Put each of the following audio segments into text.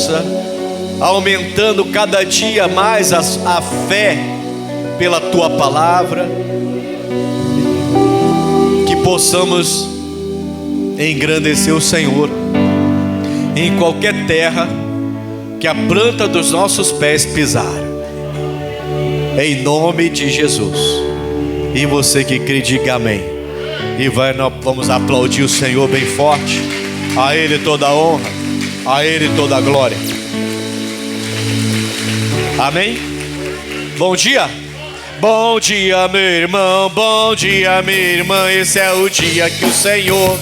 força, aumentando cada dia mais a fé pela Tua palavra, que possamos engrandecer o Senhor em qualquer terra que a planta dos nossos pés pisar, em nome de Jesus. E você que crê, diga amém. E nós vamos aplaudir o Senhor bem forte. A Ele toda a honra, a Ele toda a glória. Amém? Bom dia. Bom dia, meu irmão, bom dia, minha irmã. Esse é o dia que o Senhor...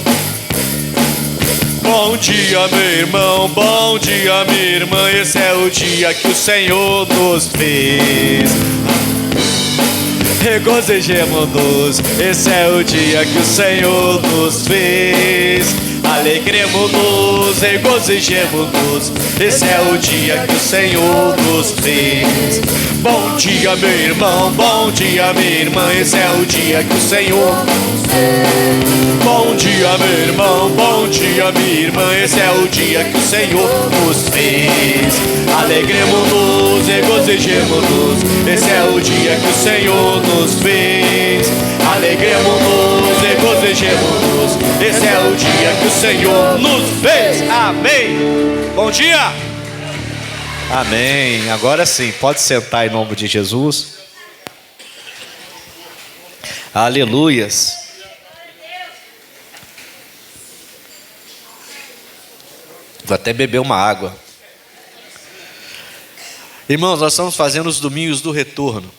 Bom dia, meu irmão, bom dia, minha irmã. Esse é o dia que o Senhor nos fez. Regozijemo-nos, esse é o dia que o Senhor nos fez. Alegremo-nos, regozijemo-nos, esse é o dia que o Senhor nos fez. Bom dia, meu irmão, bom dia, minha irmã. Esse é o dia que o Senhor nos fez. Bom dia, meu irmão, bom dia, minha irmã. Esse é o dia que o Senhor nos fez. Alegremo-nos, regozijemo-nos, esse é o dia que o Senhor nos fez. Alegremo-nos, regozijemo-nos, esse é o dia que o Senhor nos fez. Amém. Bom dia. Amém. Agora sim, pode sentar em nome de Jesus. Aleluias. Vou até beber uma água. Irmãos, nós estamos fazendo os domingos do retorno.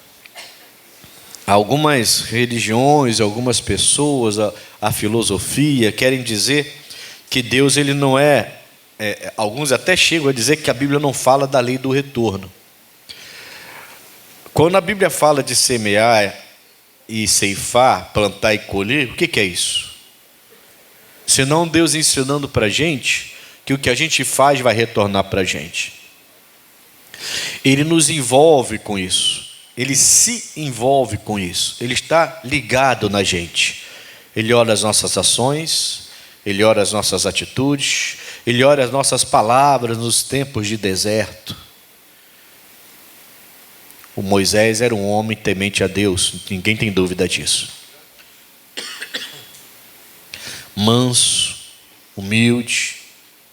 Algumas religiões, algumas pessoas, a filosofia querem dizer que Deus ele não alguns até chegam a dizer que a Bíblia não fala da lei do retorno. Quando a Bíblia fala de semear e ceifar, plantar e colher, o que é isso? Senão Deus ensinando para a gente que o que a gente faz vai retornar para a gente. Ele nos envolve com isso. Ele se envolve com isso. Ele está ligado na gente. Ele olha as nossas ações, Ele olha as nossas atitudes, Ele olha as nossas palavras nos tempos de deserto. O Moisés era um homem temente a Deus, ninguém tem dúvida disso. Manso, humilde,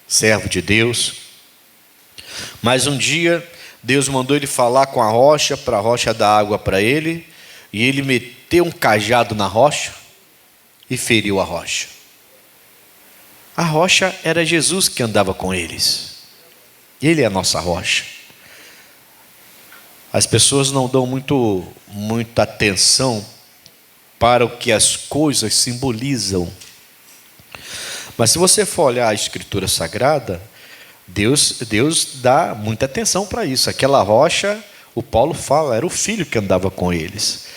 servo de Deus. Mas um dia Deus mandou ele falar com a rocha, para a rocha dar água para ele, e ele meteu um cajado na rocha e feriu a rocha. A rocha era Jesus que andava com eles. Ele é a nossa rocha. As pessoas não dão muita atenção para o que as coisas simbolizam. Mas se você for olhar a Escritura Sagrada, Deus dá muita atenção para isso. Aquela rocha, o Paulo fala, era o filho que andava com eles.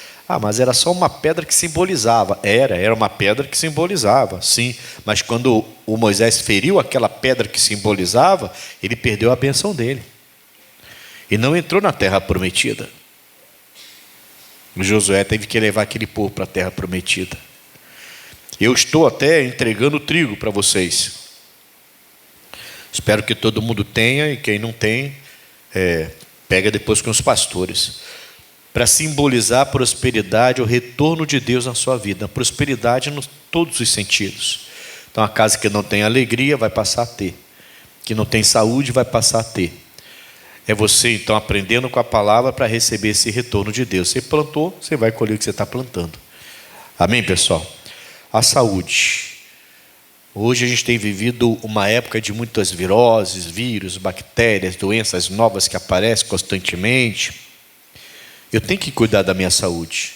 Mas era só uma pedra que simbolizava. Era uma pedra que simbolizava, sim. Mas quando o Moisés feriu aquela pedra que simbolizava, ele perdeu a bênção dele. E não entrou na terra prometida. O Josué teve que levar aquele povo para a terra prometida. Eu estou até entregando trigo para vocês. Espero que todo mundo tenha, e quem não tem, pega depois com os pastores. Para simbolizar a prosperidade, o retorno de Deus na sua vida. A prosperidade em todos os sentidos. Então a casa que não tem alegria vai passar a ter. Que não tem saúde vai passar a ter. É você então aprendendo com a palavra para receber esse retorno de Deus. Você plantou, você vai colher o que você está plantando. Amém, pessoal? A saúde. Hoje a gente tem vivido uma época de muitas viroses, vírus, bactérias, doenças novas que aparecem constantemente. Eu tenho que cuidar da minha saúde.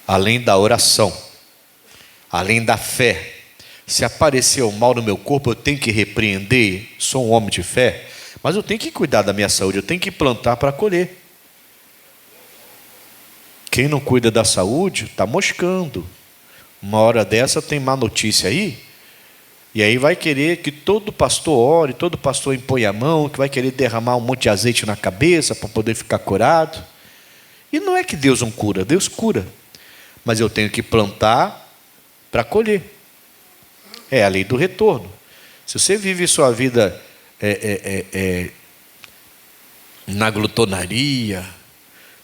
Além da oração, além da fé. Se aparecer o mal no meu corpo, eu tenho que repreender. Sou um homem de fé, mas eu tenho que cuidar da minha saúde. Eu tenho que plantar para colher. Quem não cuida da saúde está moscando. Uma hora dessa tem má notícia aí, e aí vai querer que todo pastor ore, todo pastor imponha a mão, que vai querer derramar um monte de azeite na cabeça para poder ficar curado. E não é que Deus não cura, Deus cura, mas eu tenho que plantar para colher. É a lei do retorno. Se você vive sua vida na glutonaria,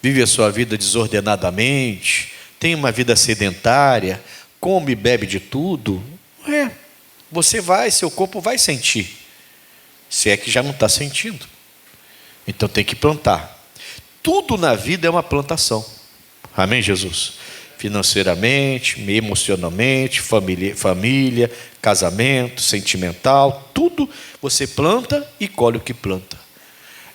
vive a sua vida desordenadamente, tem uma vida sedentária, come e bebe de tudo, seu corpo vai sentir, se é que já não está sentindo. Então tem que plantar. Tudo na vida é uma plantação. Amém, Jesus? Financeiramente, emocionalmente, família, casamento, sentimental, tudo você planta e colhe o que planta.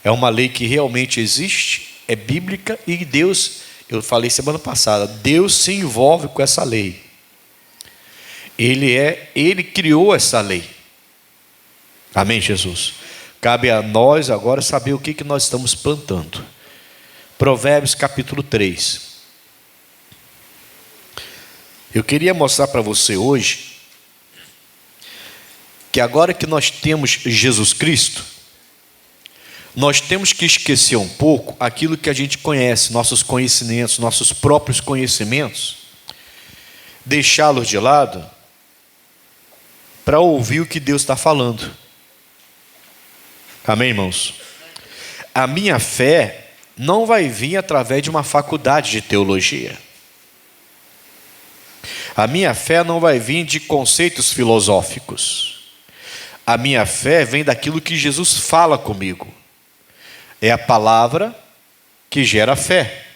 É uma lei que realmente existe, é bíblica, e Deus, eu falei semana passada, Deus se envolve com essa lei. Ele criou essa lei. Amém, Jesus? Cabe a nós agora saber o que nós estamos plantando. Provérbios capítulo 3. Eu queria mostrar para você hoje que agora que nós temos Jesus Cristo, nós temos que esquecer um pouco aquilo que a gente conhece, nossos conhecimentos, nossos próprios conhecimentos, deixá-los de lado para ouvir o que Deus está falando. Amém, irmãos? A minha fé não vai vir através de uma faculdade de teologia. A minha fé não vai vir de conceitos filosóficos. A minha fé vem daquilo que Jesus fala comigo. É a palavra que gera fé.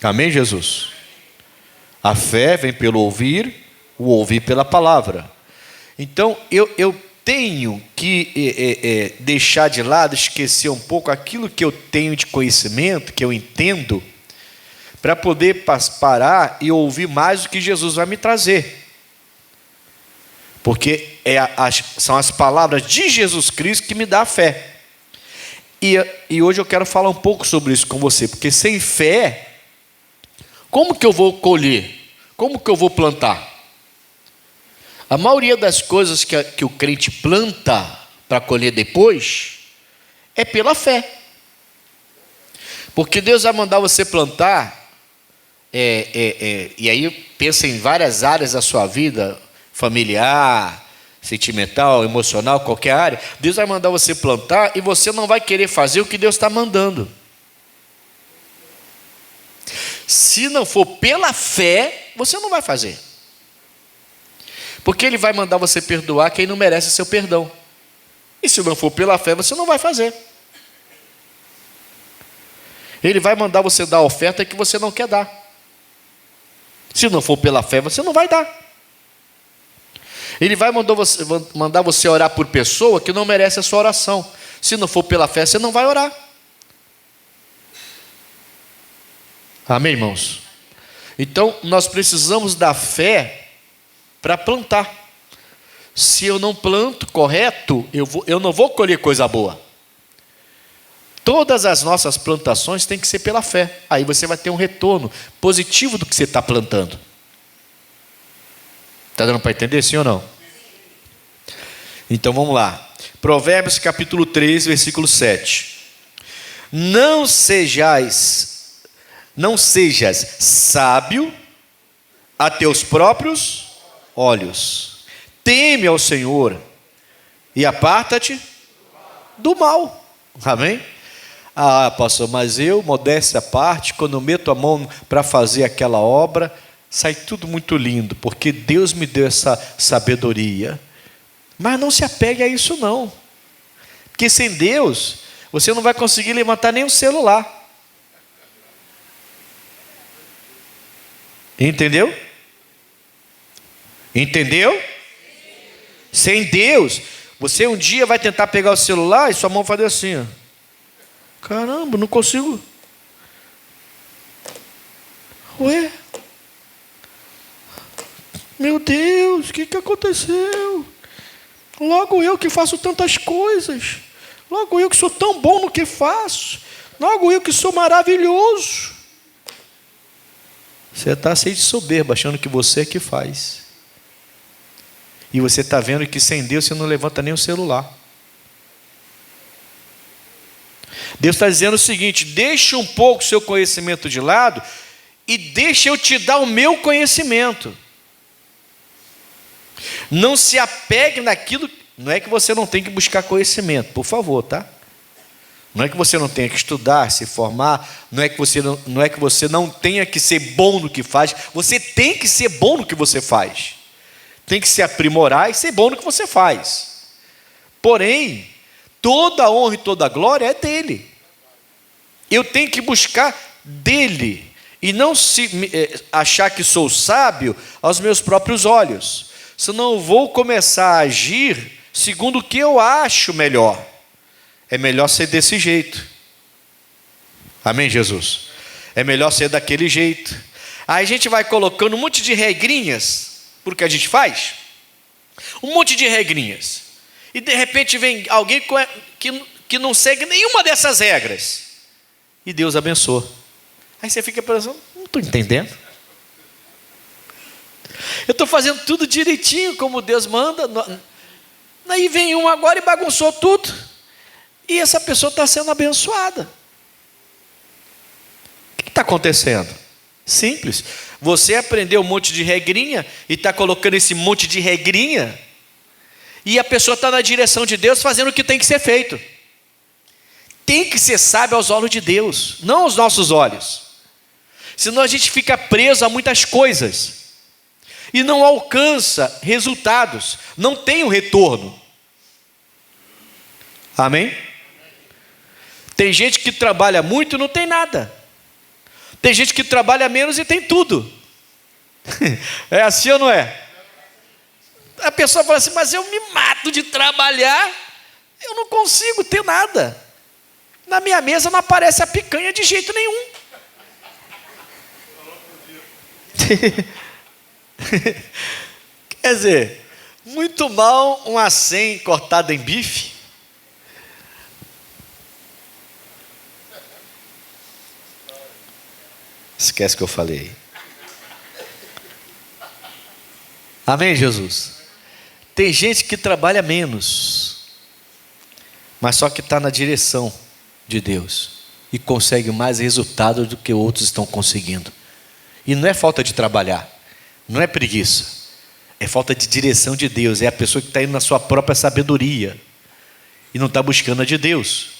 Amém, Jesus? A fé vem pelo ouvir, o ouvir pela palavra. Então, eu tenho que deixar de lado, esquecer um pouco aquilo que eu tenho de conhecimento, que eu entendo, para poder parar e ouvir mais o que Jesus vai me trazer. Porque são as palavras de Jesus Cristo que me dão a fé. E hoje eu quero falar um pouco sobre isso com você, porque sem fé, como que eu vou colher? Como que eu vou plantar? A maioria das coisas que o crente planta para colher depois, é pela fé. Porque Deus vai mandar você plantar, e aí pensa em várias áreas da sua vida, familiar, sentimental, emocional, qualquer área. Deus vai mandar você plantar e você não vai querer fazer o que Deus está mandando. Se não for pela fé, você não vai fazer. Porque Ele vai mandar você perdoar quem não merece seu perdão. E se não for pela fé, você não vai fazer. Ele vai mandar você dar a oferta que você não quer dar. Se não for pela fé, você não vai dar. Ele vai mandar você orar por pessoa que não merece a sua oração. Se não for pela fé, você não vai orar. Amém, irmãos? Então, nós precisamos da fé para plantar. Se eu não planto correto, eu não vou colher coisa boa. Todas as nossas plantações têm que ser pela fé. Aí você vai ter um retorno positivo do que você está plantando. Está dando para entender, sim ou não? Então vamos lá. Provérbios capítulo 3, versículo 7. Não sejas sábio a teus próprios olhos. Teme ao Senhor e aparta-te do mal. Amém? Ah, pastor, mas eu, modéstia à parte, quando meto a mão para fazer aquela obra, sai tudo muito lindo, porque Deus me deu essa sabedoria. Mas não se apegue a isso não. Porque sem Deus, você não vai conseguir levantar nem um celular. Entendeu? Entendeu? Sem Deus, você um dia vai tentar pegar o celular e sua mão vai fazer assim, ó. Caramba, não consigo. Ué? Meu Deus, o que aconteceu? Logo eu que faço tantas coisas. Logo eu que sou tão bom no que faço. Logo eu que sou maravilhoso. Você está cheio de soberba, achando que você é que faz. E você está vendo que sem Deus você não levanta nem o celular. Deus está dizendo o seguinte: deixa um pouco o seu conhecimento de lado e deixa eu te dar o meu conhecimento. Não se apegue naquilo não é que você não tem que buscar conhecimento, por favor, tá? Não é que você não tenha que estudar, se formar, não é que você não tenha que ser bom no que faz, você tem que ser bom no que você faz. Tem que se aprimorar e ser bom no que você faz. Porém, toda a honra e toda a glória é dele. Eu tenho que buscar dele e não achar que sou sábio aos meus próprios olhos. Senão eu vou começar a agir segundo o que eu acho melhor. É melhor ser desse jeito. Amém, Jesus? É melhor ser daquele jeito. Aí a gente vai colocando um monte de regrinhas, porque a gente faz. Um monte de regrinhas. E de repente vem alguém que não segue nenhuma dessas regras. E Deus abençoa. Aí você fica pensando, não estou entendendo. Eu estou fazendo tudo direitinho, como Deus manda. Aí vem um agora e bagunçou tudo. E essa pessoa está sendo abençoada. O que está acontecendo? Simples. Você aprendeu um monte de regrinha e está colocando esse monte de regrinha, e a pessoa está na direção de Deus fazendo o que tem que ser feito. Tem que ser sábio aos olhos de Deus, não aos nossos olhos. Senão a gente fica preso a muitas coisas e não alcança resultados, não tem um retorno. Amém? Tem gente que trabalha muito e não tem nada. Tem gente que trabalha menos e tem tudo. É assim ou não é? A pessoa fala assim, mas eu me mato de trabalhar, eu não consigo ter nada. Na minha mesa não aparece a picanha de jeito nenhum. Quer dizer, muito mal um acém cortado em bife. Esquece o que eu falei. Amém, Jesus? Tem gente que trabalha menos, mas só que está na direção de Deus e consegue mais resultado do que outros estão conseguindo. E não é falta de trabalhar, não é preguiça, é falta de direção de Deus. É a pessoa que está indo na sua própria sabedoria e não está buscando a de Deus.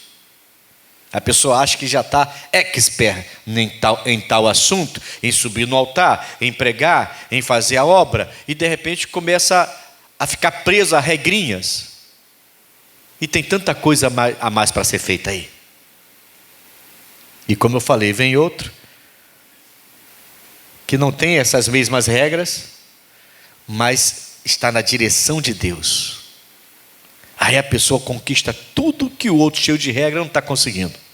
A pessoa acha que já está expert em tal assunto, em subir no altar, em pregar, em fazer a obra, e de repente começa a ficar preso a regrinhas. E tem tanta coisa a mais para ser feita aí. E como eu falei, vem outro que não tem essas mesmas regras, mas está na direção de Deus. Aí a pessoa conquista tudo que o outro cheio de regra não está conseguindo.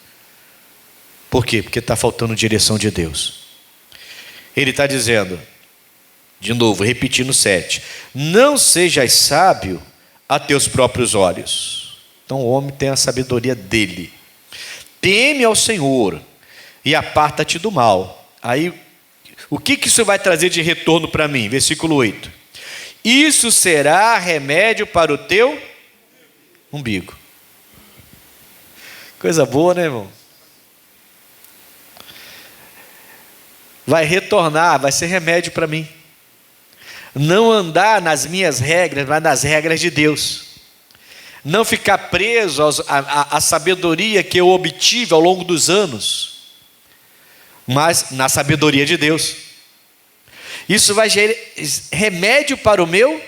Por quê? Porque está faltando direção de Deus. Ele está dizendo, de novo, repetindo 7, não sejas sábio a teus próprios olhos. Então o homem tem a sabedoria dele. Teme ao Senhor e aparta-te do mal. Aí, o que isso vai trazer de retorno para mim? Versículo 8. Isso será remédio para o teu umbigo. Coisa boa, né, irmão? Vai retornar, vai ser remédio para mim. Não andar nas minhas regras, mas nas regras de Deus. Não ficar preso à sabedoria que eu obtive ao longo dos anos, mas na sabedoria de Deus. Isso vai gerar remédio para o meu.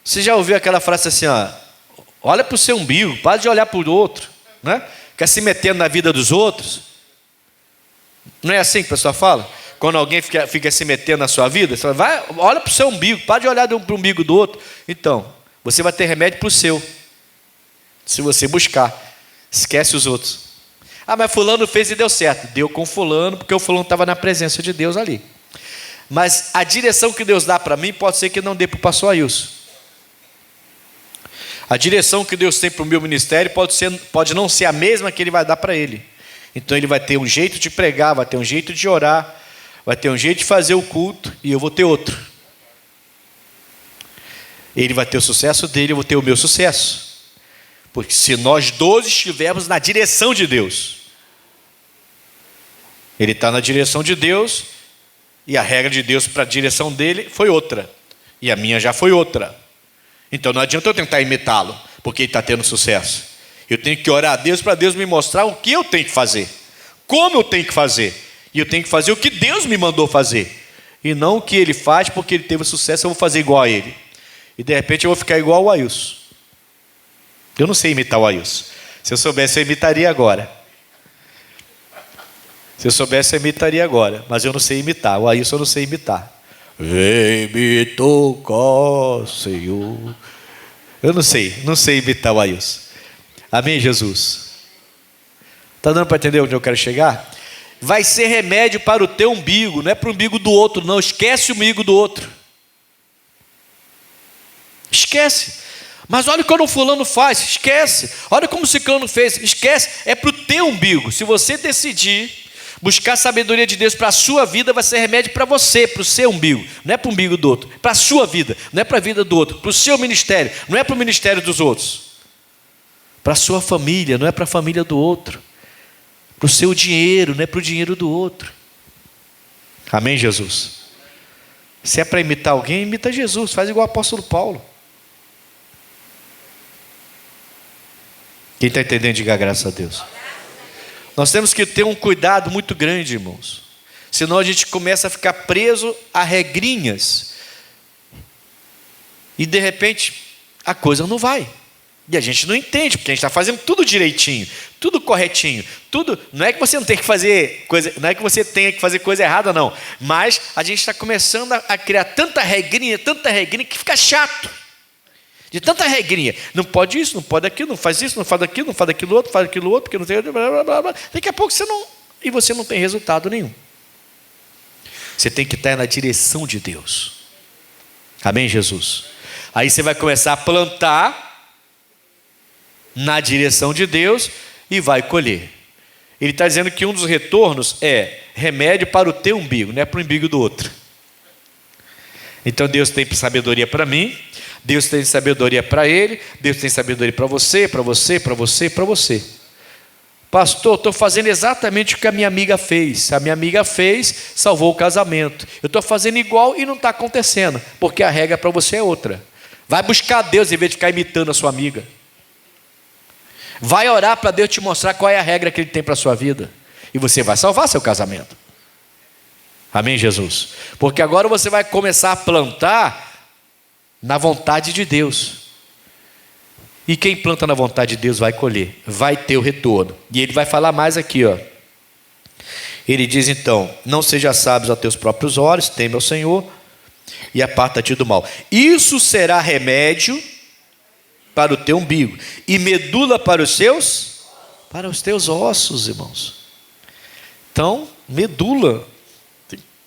Você já ouviu aquela frase assim, ó, olha para o seu umbigo, para de olhar para o outro, né? Quer se metendo na vida dos outros. Não é assim que a pessoa fala? Quando alguém fica se metendo na sua vida, você fala, olha para o seu umbigo, para de olhar para o umbigo do outro. Então, você vai ter remédio para o seu, se você buscar. Esquece os outros. Ah, mas fulano fez e deu certo. Deu com fulano, porque o fulano estava na presença de Deus ali. Mas a direção que Deus dá para mim, pode ser que não dê para o pastor Ailson. A direção que Deus tem para o meu ministério pode não ser a mesma que Ele vai dar para ele. Então ele vai ter um jeito de pregar, vai ter um jeito de orar, vai ter um jeito de fazer o culto, e eu vou ter outro. Ele vai ter o sucesso dele, eu vou ter o meu sucesso. Porque se nós 12 estivermos na direção de Deus, ele está na direção de Deus, e a regra de Deus para a direção dele foi outra, e a minha já foi outra. Então não adianta eu tentar imitá-lo, porque ele está tendo sucesso. Eu tenho que orar a Deus para Deus me mostrar o que eu tenho que fazer, como eu tenho que fazer. E eu tenho que fazer o que Deus me mandou fazer, e não o que ele faz porque ele teve sucesso, eu vou fazer igual a ele. E de repente eu vou ficar igual ao Ailson. Eu não sei imitar o Ailson. Se eu soubesse, eu imitaria agora. Se eu soubesse, eu imitaria agora. Mas eu não sei imitar. O Ailson eu não sei imitar. Vem me tocar, Senhor. Eu não sei imitar o Ailson. Amém, Jesus? Está dando para entender onde eu quero chegar? Vai ser remédio para o teu umbigo, não é para o umbigo do outro, não. Esquece o umbigo do outro. Esquece. Mas olha como o fulano faz, esquece. Olha como o ciclano fez, esquece. É para o teu umbigo. Se você decidir buscar a sabedoria de Deus para a sua vida, vai ser remédio para você, para o seu umbigo. Não é para o umbigo do outro, para a sua vida. Não é para a vida do outro, para o seu ministério. Não é para o ministério dos outros. Para a sua família, não é para a família do outro. Para o seu dinheiro, não é para o dinheiro do outro. Amém, Jesus? Se é para imitar alguém, imita Jesus. Faz igual o apóstolo Paulo. Quem está entendendo, diga graças a Deus. Nós temos que ter um cuidado muito grande, irmãos. Senão a gente começa a ficar preso a regrinhas. E de repente, a coisa não vai. E a gente não entende, porque a gente está fazendo tudo direitinho, tudo corretinho, tudo. Não é que você não tem que fazer coisa, não é que você tenha que fazer coisa errada, não. Mas a gente está começando a criar tanta regrinha que fica chato. De tanta regrinha, não pode isso, não pode aquilo, não faz isso, não faz aquilo, não faz aquilo outro, porque não tem. Blá, blá, blá, blá. Daqui a pouco você não tem resultado nenhum. Você tem que estar na direção de Deus. Amém, Jesus? Aí você vai começar a plantar na direção de Deus e vai colher. Ele está dizendo que um dos retornos é remédio para o teu umbigo, não é para o umbigo do outro. Então Deus tem sabedoria para mim, Deus tem sabedoria para ele, Deus tem sabedoria para você, para você, para você, para você. Pastor, estou fazendo exatamente o que a minha amiga fez. A minha amiga fez, salvou o casamento. Eu estou fazendo igual e não está acontecendo, porque a regra para você é outra. Vai buscar Deus em vez de ficar imitando a sua amiga. Vai orar para Deus te mostrar qual é a regra que Ele tem para a sua vida. E você vai salvar seu casamento. Amém, Jesus? Porque agora você vai começar a plantar na vontade de Deus. E quem planta na vontade de Deus vai colher, vai ter o retorno. E ele vai falar mais aqui, ó. Ele diz então: não seja sábios aos teus próprios olhos, teme ao Senhor e aparta-te do mal. Isso será remédio para o teu umbigo e medula para os teus ossos, irmãos. Então, medula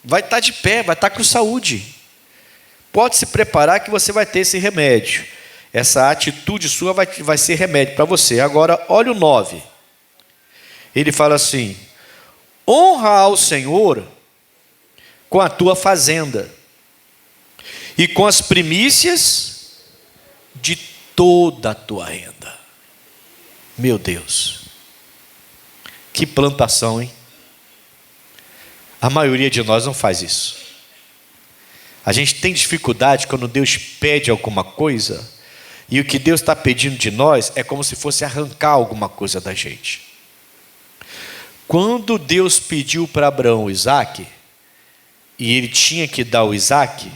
vai estar de pé, vai estar com saúde. Pode se preparar que você vai ter esse remédio. Essa atitude sua vai ser remédio para você. Agora, olha o 9. Ele fala assim: honra ao Senhor com a tua fazenda e com as primícias de toda a tua renda. Meu Deus, que plantação, hein? A maioria de nós não faz isso. A gente tem dificuldade quando Deus pede alguma coisa, e o que Deus está pedindo de nós é como se fosse arrancar alguma coisa da gente. Quando Deus pediu para Abraão o Isaac, e ele tinha que dar o Isaac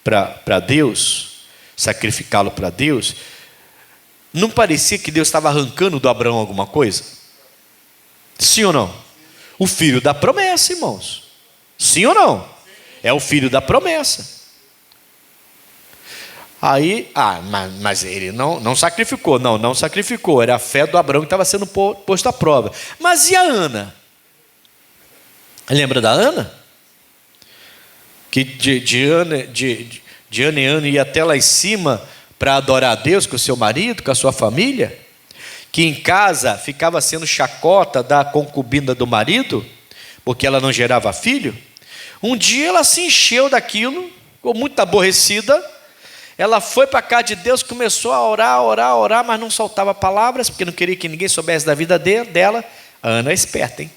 para Deus, sacrificá-lo para Deus, não parecia que Deus estava arrancando do Abraão alguma coisa? Sim ou não? O filho da promessa, irmãos. Sim ou não? É o filho da promessa. Aí, mas ele não sacrificou. Não sacrificou. Era a fé do Abraão que estava sendo posto à prova. Mas e a Ana? Lembra da Ana? Que de ano em ano ia até lá em cima para adorar a Deus com o seu marido, com a sua família? Que em casa ficava sendo chacota da concubina do marido, porque ela não gerava filho. Um dia ela se encheu daquilo, ficou muito aborrecida. Ela foi para a casa de Deus, começou a orar, mas não soltava palavras, porque não queria que ninguém soubesse da vida dela. A Ana é esperta, hein?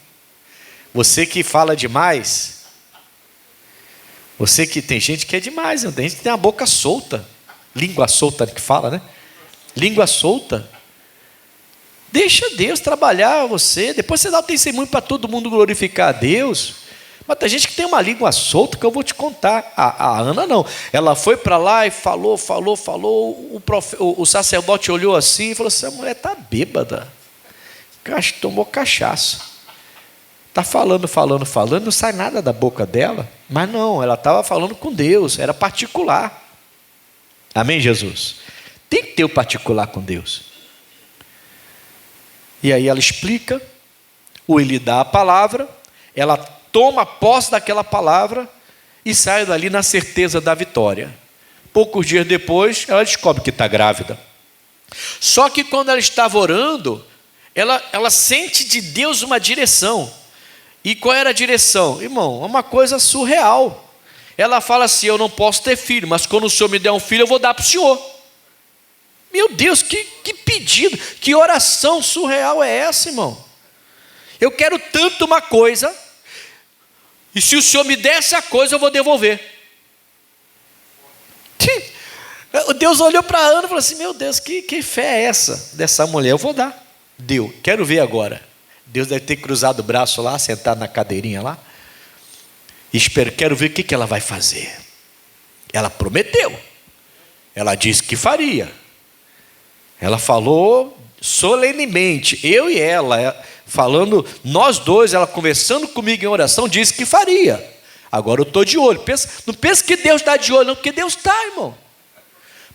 Você que fala demais, você que tem gente que é demais, tem gente que tem a boca solta. língua solta que fala, né? Língua solta. Deixa Deus trabalhar você. Depois você dá o testemunho para todo mundo glorificar a Deus. Mas tem gente que tem uma língua solta que eu vou te contar. A Ana não. Ela foi para lá e falou. O sacerdote olhou assim e falou assim: essa mulher está bêbada. Tomou cachaça. Está falando, não sai nada da boca dela. Mas não, ela estava falando com Deus, era particular. Amém, Jesus? Tem que ter o particular com Deus. E aí ela explica, o Eli dá a palavra, ela toma posse daquela palavra e sai dali na certeza da vitória. Poucos dias depois, ela descobre que está grávida. Só que quando ela estava orando, ela sente de Deus uma direção. E qual era a direção? Irmão, é uma coisa surreal. Ela fala assim: eu não posso ter filho, mas quando o Senhor me der um filho, eu vou dar para o Senhor. Meu Deus, que pedido, que oração surreal é essa, irmão? Eu quero tanto uma coisa, e se o Senhor me der essa coisa, eu vou devolver. Deus olhou para Ana e falou assim: meu Deus, que fé é essa dessa mulher? Eu vou dar. Deu, quero ver agora. Deus deve ter cruzado o braço lá, sentado na cadeirinha lá. Quero ver o que ela vai fazer. Ela prometeu. Ela disse que faria. Ela falou solenemente, eu e ela, falando, nós dois, ela conversando comigo em oração, disse que faria. Agora eu estou de olho. Não pensa que Deus está de olho, não, porque Deus está, irmão.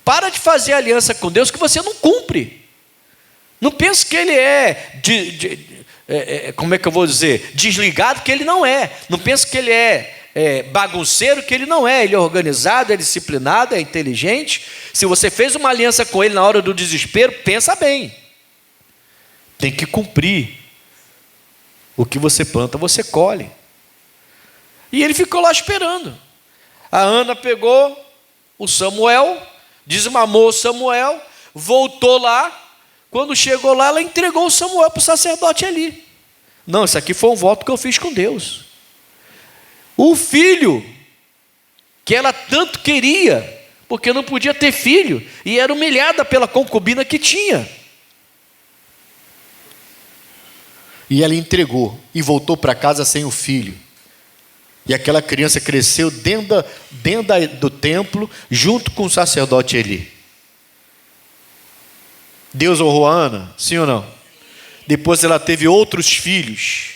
Para de fazer aliança com Deus que você não cumpre. Não pense que Ele como é que eu vou dizer? Desligado, que Ele não é. Não pense que Ele é bagunceiro, que Ele não é. Ele é organizado, é disciplinado, é inteligente. Se você fez uma aliança com Ele na hora do desespero, pensa bem. Tem que cumprir. O que você planta, você colhe. E ele ficou lá esperando. A Ana pegou o Samuel, desmamou o Samuel, voltou lá. Quando chegou lá, ela entregou o Samuel para o sacerdote ali. Não, isso aqui foi um voto que eu fiz com Deus. O filho que ela tanto queria, porque não podia ter filho, e era humilhada pela concubina que tinha. E ela entregou e voltou para casa sem o filho. E aquela criança cresceu dentro do templo, junto com o sacerdote Eli. Deus honrou a Ana? Sim ou não? Depois ela teve outros filhos.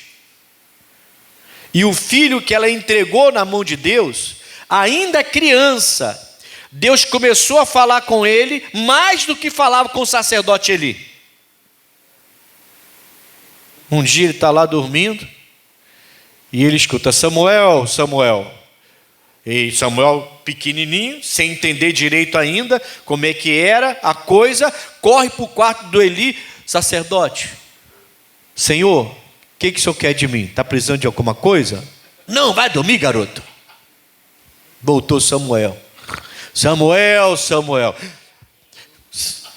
E o filho que ela entregou na mão de Deus, ainda criança, Deus começou a falar com ele mais do que falava com o sacerdote Eli. Um dia ele está lá dormindo e ele escuta: Samuel, Samuel. E Samuel, pequenininho, sem entender direito ainda como é que era a coisa, corre para o quarto do Eli: sacerdote, Senhor, o que o Senhor quer de mim? Está precisando de alguma coisa? Não, vai dormir, garoto. Voltou Samuel. Samuel,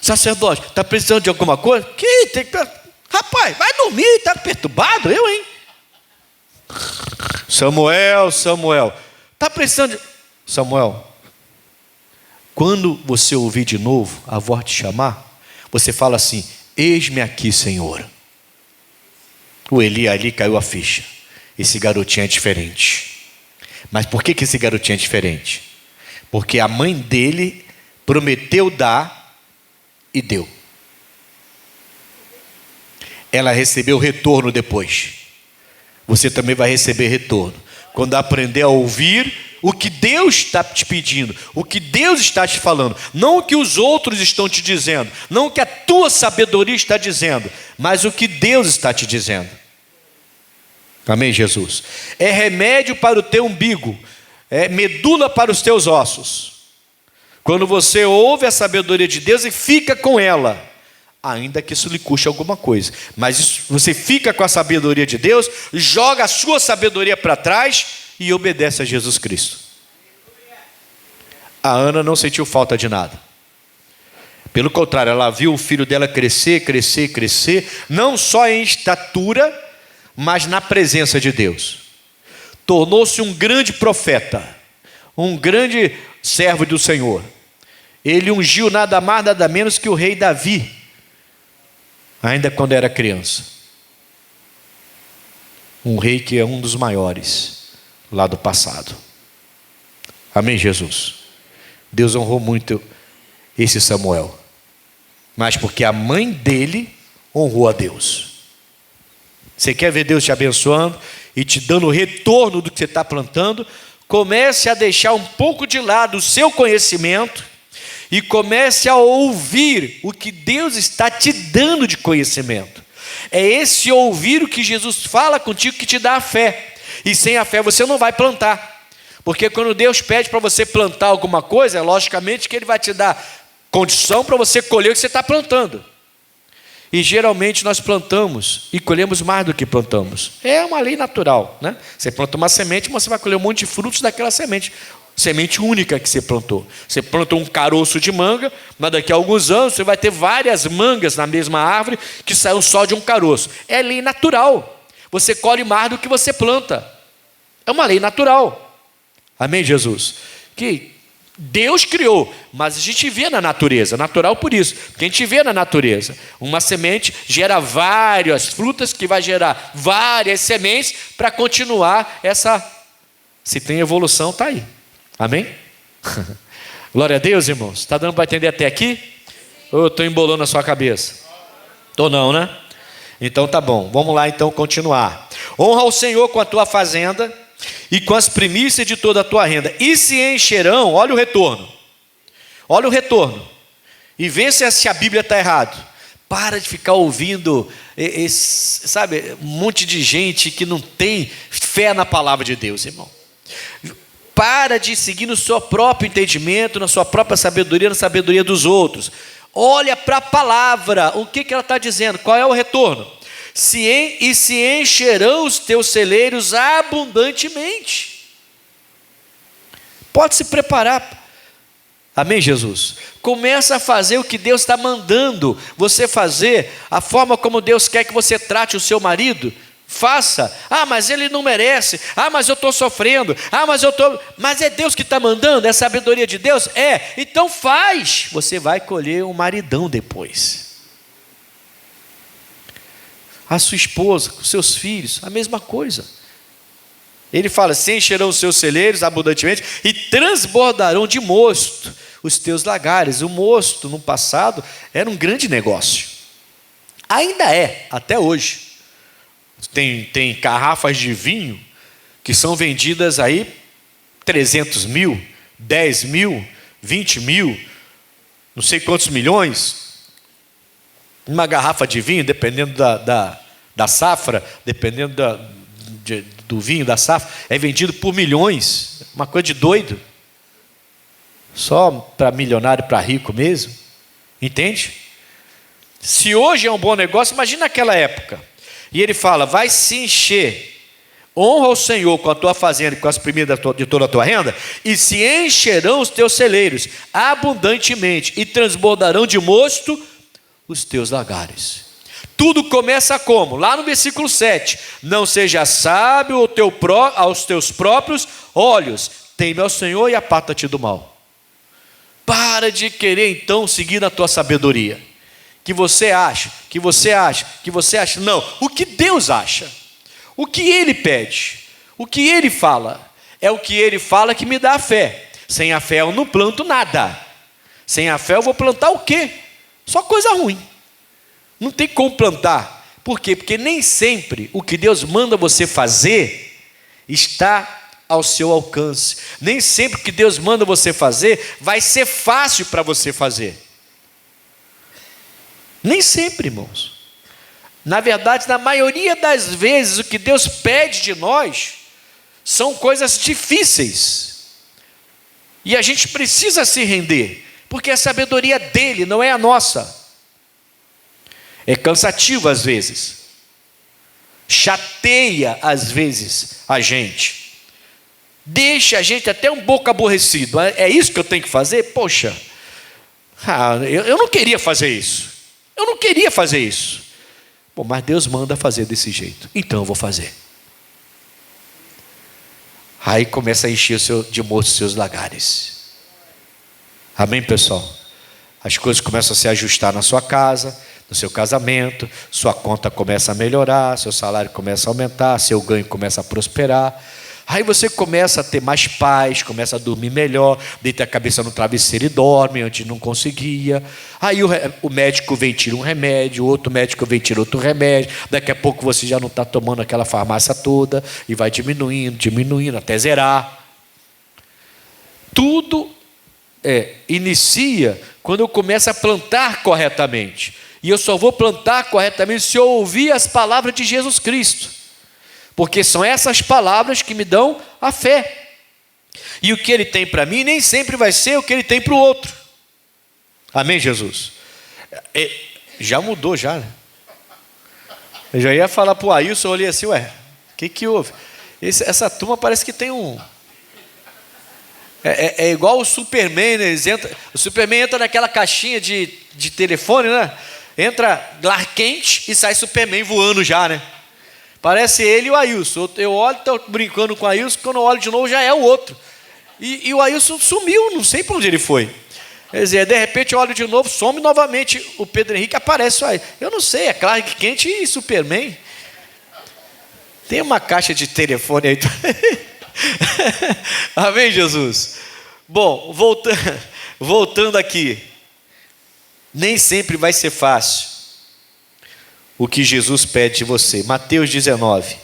sacerdote, está precisando de alguma coisa? Rapaz, vai dormir, está perturbado, eu, hein? Samuel, está precisando de... Samuel, quando você ouvir de novo a voz te chamar, você fala assim: eis-me aqui, Senhor. O Eli ali caiu a ficha. Esse garotinho é diferente. Mas por que esse garotinho é diferente? Porque a mãe dele prometeu dar e deu. Ela recebeu retorno depois. Você também vai receber retorno quando aprender a ouvir o que Deus está te pedindo, o que Deus está te falando, não o que os outros estão te dizendo, não o que a tua sabedoria está dizendo, mas o que Deus está te dizendo. Amém, Jesus? É remédio para o teu umbigo, é medula para os teus ossos. Quando você ouve a sabedoria de Deus e fica com ela, ainda que isso lhe custe alguma coisa, mas você fica com a sabedoria de Deus, joga a sua sabedoria para trás e obedece a Jesus Cristo. A Ana não sentiu falta de nada. Pelo contrário, ela viu o filho dela crescer, não só em estatura, mas na presença de Deus. Tornou-se um grande profeta, um grande servo do Senhor. ele ungiu nada mais, nada menos que o rei Davi, ainda quando era criança. Um rei que é um dos maiores lá do passado. Amém, Jesus? Deus honrou muito esse Samuel, mas porque a mãe dele honrou a Deus. Você quer ver Deus te abençoando e te dando o retorno do que você está plantando? Comece a deixar um pouco de lado o seu conhecimento e comece a ouvir o que Deus está te dando de conhecimento. É esse ouvir o que Jesus fala contigo que te dá a fé. E sem a fé você não vai plantar. Porque quando Deus pede para você plantar alguma coisa, logicamente que Ele vai te dar condição para você colher o que você está plantando. E geralmente nós plantamos e colhemos mais do que plantamos. É uma lei natural, né? Você planta uma semente, mas você vai colher um monte de frutos daquela semente. Semente única que você plantou. Você plantou um caroço de manga, mas daqui a alguns anos você vai ter várias mangas na mesma árvore que saiu só de um caroço. É lei natural. Você colhe mais do que você planta. É uma lei natural. Amém, Jesus? Que Deus criou, mas a gente vê na natureza, natural por isso, porque a gente vê na natureza. Uma semente gera várias frutas, que vai gerar várias sementes para continuar essa. Se tem evolução, está aí. Amém? Glória a Deus, irmãos. Está dando para entender até aqui? Ou eu estou embolando a sua cabeça? Estou não, né? Então tá bom, vamos lá então continuar. Honra o Senhor com a tua fazenda e com as primícias de toda a tua renda, e se encherão. Olha o retorno. Olha o retorno. E vê se a Bíblia está errado. Para de ficar ouvindo sabe, um monte de gente que não tem fé na palavra de Deus, irmão. Para de seguir no seu próprio entendimento, na sua própria sabedoria, na sabedoria dos outros. Olha para a palavra, o que ela está dizendo, qual é o retorno? E se encherão os teus celeiros abundantemente. Pode se preparar. Amém, Jesus? Começa a fazer o que Deus está mandando você fazer, a forma como Deus quer que você trate o seu marido. Faça. Ah, mas ele não merece. Ah, mas eu estou sofrendo. Ah, mas é Deus que está mandando, é a sabedoria de Deus? É, então faz. Você vai colher um maridão depois. A sua esposa, os seus filhos, a mesma coisa. Ele fala, se encherão os seus celeiros abundantemente e transbordarão de mosto os teus lagares. O mosto, no passado, era um grande negócio. Ainda é, até hoje. Tem garrafas de vinho que são vendidas aí 300 mil, 10 mil, 20 mil, não sei quantos milhões. Uma garrafa de vinho, dependendo da safra, dependendo do vinho da safra, é vendido por milhões. Uma coisa de doido. Só para milionário, para rico mesmo. Entende? Se hoje é um bom negócio, imagina naquela época. E ele fala, vai se encher, honra o Senhor com a tua fazenda e com as primícias de toda a tua renda, e se encherão os teus celeiros abundantemente, e transbordarão de mosto os teus lagares. Tudo começa como? Lá no versículo 7, não seja sábio aos teus próprios olhos, teme ao Senhor e aparta-te do mal. Para de querer então seguir na tua sabedoria. Que você acha. Não, o que Deus acha, o que Ele pede, o que Ele fala, é o que Ele fala que me dá a fé. Sem a fé eu não planto nada. Sem a fé eu vou plantar o quê? Só coisa ruim. Não tem como plantar. Por quê? Porque nem sempre o que Deus manda você fazer está ao seu alcance. Nem sempre o que Deus manda você fazer vai ser fácil para você fazer. Nem sempre, irmãos. Na verdade, na maioria das vezes, o que Deus pede de nós são coisas difíceis. E a gente precisa se render, porque a sabedoria dele, não é a nossa. É cansativo às vezes. Chateia às vezes a gente. Deixa a gente até um pouco aborrecido. É isso que eu tenho que fazer? Poxa, eu não queria fazer isso. Eu não queria fazer isso. Bom, mas Deus manda fazer desse jeito. Então eu vou fazer. Aí começa a encher de mosto os seus lagares. Amém, pessoal? As coisas começam a se ajustar na sua casa, no seu casamento, sua conta começa a melhorar, seu salário começa a aumentar, seu ganho começa a prosperar. Aí você começa a ter mais paz, começa a dormir melhor, deita a cabeça no travesseiro e dorme, antes não conseguia. Aí o médico vem tira um remédio, outro médico vem tira outro remédio, daqui a pouco você já não está tomando aquela farmácia toda, e vai diminuindo, até zerar. Tudo inicia quando eu começo a plantar corretamente. E eu só vou plantar corretamente se eu ouvir as palavras de Jesus Cristo. Porque são essas palavras que me dão a fé. E o que Ele tem para mim nem sempre vai ser o que Ele tem para o outro. Amém, Jesus? Já mudou já, né? Eu já ia falar para o Ailson, eu olhei assim, o que houve? Essa turma parece que tem um... É igual o Superman, né? O Superman entra naquela caixinha de telefone, né? Entra Clark Kent e sai Superman voando já, né? Parece ele e o Ailson. Eu olho, estou brincando com o Ailson, quando eu olho de novo já é o outro. E o Ailson sumiu, não sei para onde ele foi. Quer dizer, de repente eu olho de novo, some novamente o Pedro Henrique, aparece aí. Eu não sei, é Clark Kent e Superman. Tem uma caixa de telefone aí. Amém, Jesus? Bom, voltando aqui. Nem sempre vai ser fácil o que Jesus pede de você. Mateus 19.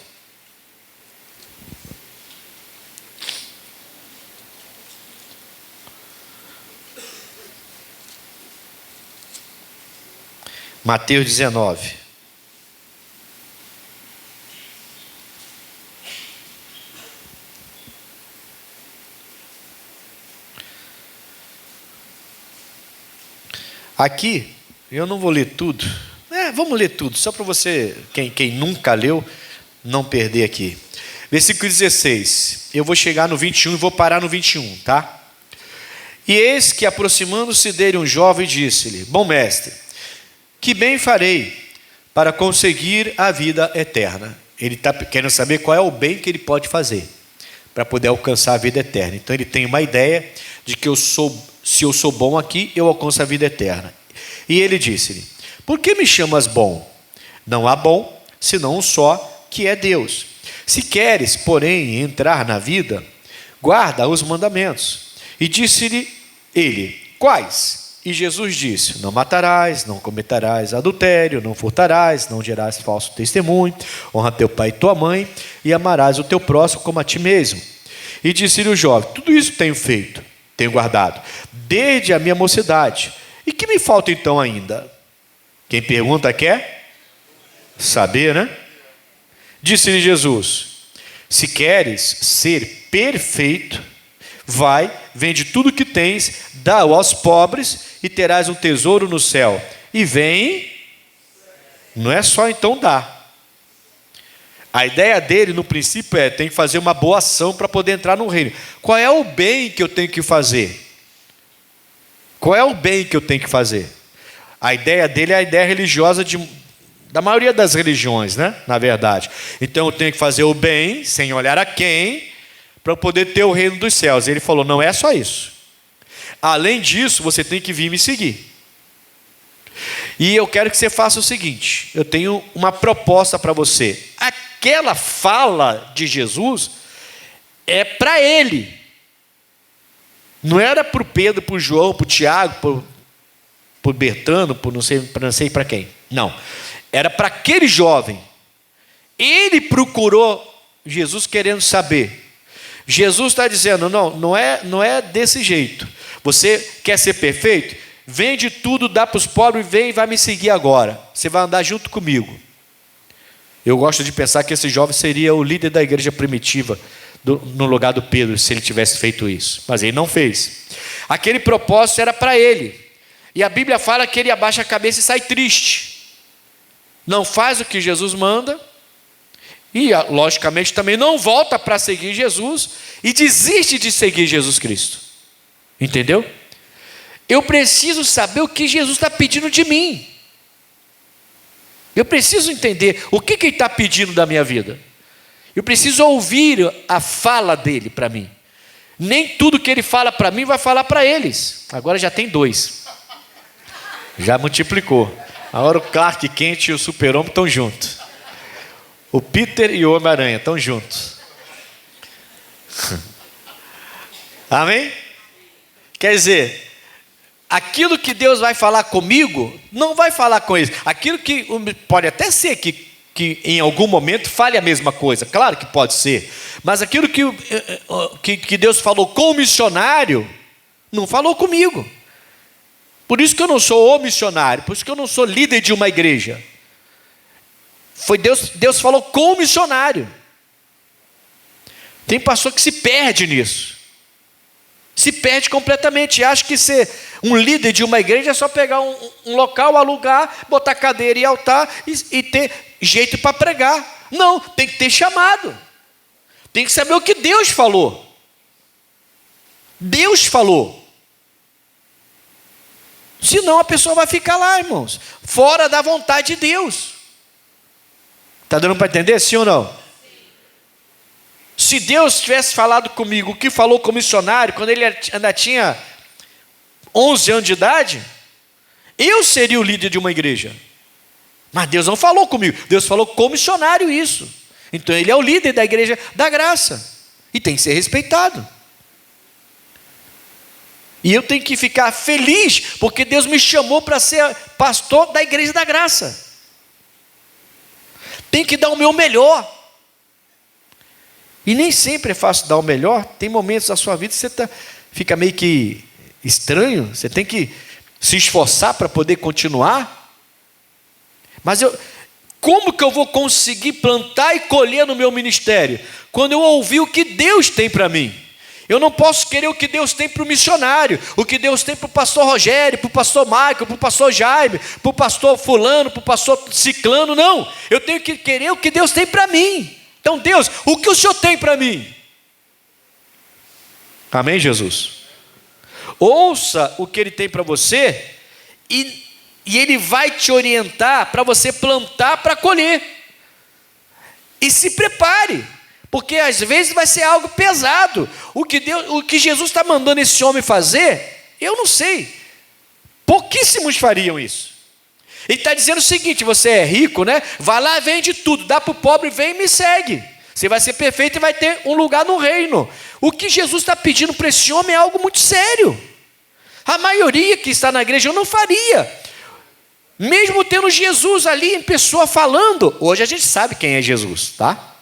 Mateus 19. Aqui, eu não vou ler tudo. Vamos ler tudo, só para você, quem nunca leu, não perder aqui. Versículo 16. Eu vou chegar no 21 e vou parar no 21, tá? E eis que, aproximando-se dele um jovem, disse-lhe: Bom mestre, que bem farei para conseguir a vida eterna? Ele está querendo saber qual é o bem que ele pode fazer para poder alcançar a vida eterna. Então ele tem uma ideia de que se eu sou bom aqui, eu alcanço a vida eterna. E ele disse-lhe: Por que me chamas bom? Não há bom, senão um só, que é Deus. Se queres, porém, entrar na vida, guarda os mandamentos. E disse-lhe ele: Quais? E Jesus disse: Não matarás, não cometerás adultério, não furtarás, não dirás falso testemunho, honra teu pai e tua mãe, e amarás o teu próximo como a ti mesmo. E disse-lhe o jovem: Tudo isso tenho feito, tenho guardado, desde a minha mocidade. E que me falta então ainda? Quem pergunta quer saber, né? Disse-lhe Jesus: Se queres ser perfeito, vai, vende tudo que tens, dá aos pobres e terás um tesouro no céu. E vem, não é só então dar. A ideia dele no princípio tem que fazer uma boa ação para poder entrar no reino. Qual é o bem que eu tenho que fazer? Qual é o bem que eu tenho que fazer? A ideia dele é a ideia religiosa da maioria das religiões, né? Na verdade. Então eu tenho que fazer o bem, sem olhar a quem, para poder ter o reino dos céus. Ele falou: não é só isso. Além disso, você tem que vir me seguir. E eu quero que você faça o seguinte: eu tenho uma proposta para você. Aquela fala de Jesus é para ele. Não era para o Pedro, para o João, para o Tiago, para o Bertano, para não sei para quem. Não. Era para aquele jovem. Ele procurou Jesus querendo saber. Jesus está dizendo: não é desse jeito. Você quer ser perfeito? Vende tudo, dá para os pobres, vem e vai me seguir agora. Você vai andar junto comigo. Eu gosto de pensar que esse jovem seria o líder da igreja primitiva, no lugar do Pedro, se ele tivesse feito isso. Mas ele não fez. Aquele propósito era para ele. E a Bíblia fala que ele abaixa a cabeça e sai triste. Não faz o que Jesus manda. E, logicamente, também não volta para seguir Jesus. E desiste de seguir Jesus Cristo. Entendeu? Eu preciso saber o que Jesus está pedindo de mim. Eu preciso entender o que ele está pedindo da minha vida. Eu preciso ouvir a fala dele para mim. Nem tudo que ele fala para mim vai falar para eles. Agora já tem 2. Já multiplicou. Agora o Clark Kent e o Super-Homem estão juntos. O Peter e o Homem-Aranha estão juntos. Amém? Quer dizer, aquilo que Deus vai falar comigo, não vai falar com eles. Aquilo que pode até ser que em algum momento fale a mesma coisa. Claro que pode ser. Mas aquilo que Deus falou com o missionário, não falou comigo. Por isso que eu não sou o missionário. Por isso que eu não sou líder de uma igreja. Foi Deus falou com o missionário. Tem pastor que se perde nisso. Se perde completamente. Acha que ser um líder de uma igreja é só pegar um local, alugar, botar cadeira e altar e ter jeito para pregar. Não, tem que ter chamado. Tem que saber o que Deus falou. Deus falou. Senão a pessoa vai ficar lá, irmãos, fora da vontade de Deus. Está dando para entender, sim ou não? Se Deus tivesse falado comigo o que falou com o missionário, quando ele ainda tinha 11 anos de idade, eu seria o líder de uma igreja. Mas Deus não falou comigo, Deus falou com o missionário isso. Então ele é o líder da igreja da graça. E tem que ser respeitado. E eu tenho que ficar feliz, porque Deus me chamou para ser pastor da igreja da graça. Tem que dar o meu melhor. E nem sempre é fácil dar o melhor. Tem momentos da sua vida que você fica meio que estranho. Você tem que se esforçar para poder continuar. Mas como que eu vou conseguir plantar e colher no meu ministério? Quando eu ouvir o que Deus tem para mim. Eu não posso querer o que Deus tem para o missionário, o que Deus tem para o pastor Rogério, para o pastor Michael, para o pastor Jaime, para o pastor fulano, para o pastor ciclano, não. Eu tenho que querer o que Deus tem para mim. Então Deus, o que o Senhor tem para mim? Amém, Jesus? Ouça o que Ele tem para você e Ele vai te orientar para você plantar para colher. E se prepare. Porque às vezes vai ser algo pesado. O que Jesus está mandando esse homem fazer, eu não sei. Pouquíssimos fariam isso. Ele está dizendo o seguinte: você é rico, né? Vai lá, vende tudo, dá para o pobre, vem e me segue. Você vai ser perfeito e vai ter um lugar no reino. O que Jesus está pedindo para esse homem é algo muito sério. A maioria que está na igreja eu não faria. Mesmo tendo Jesus ali em pessoa falando. Hoje a gente sabe quem é Jesus, tá?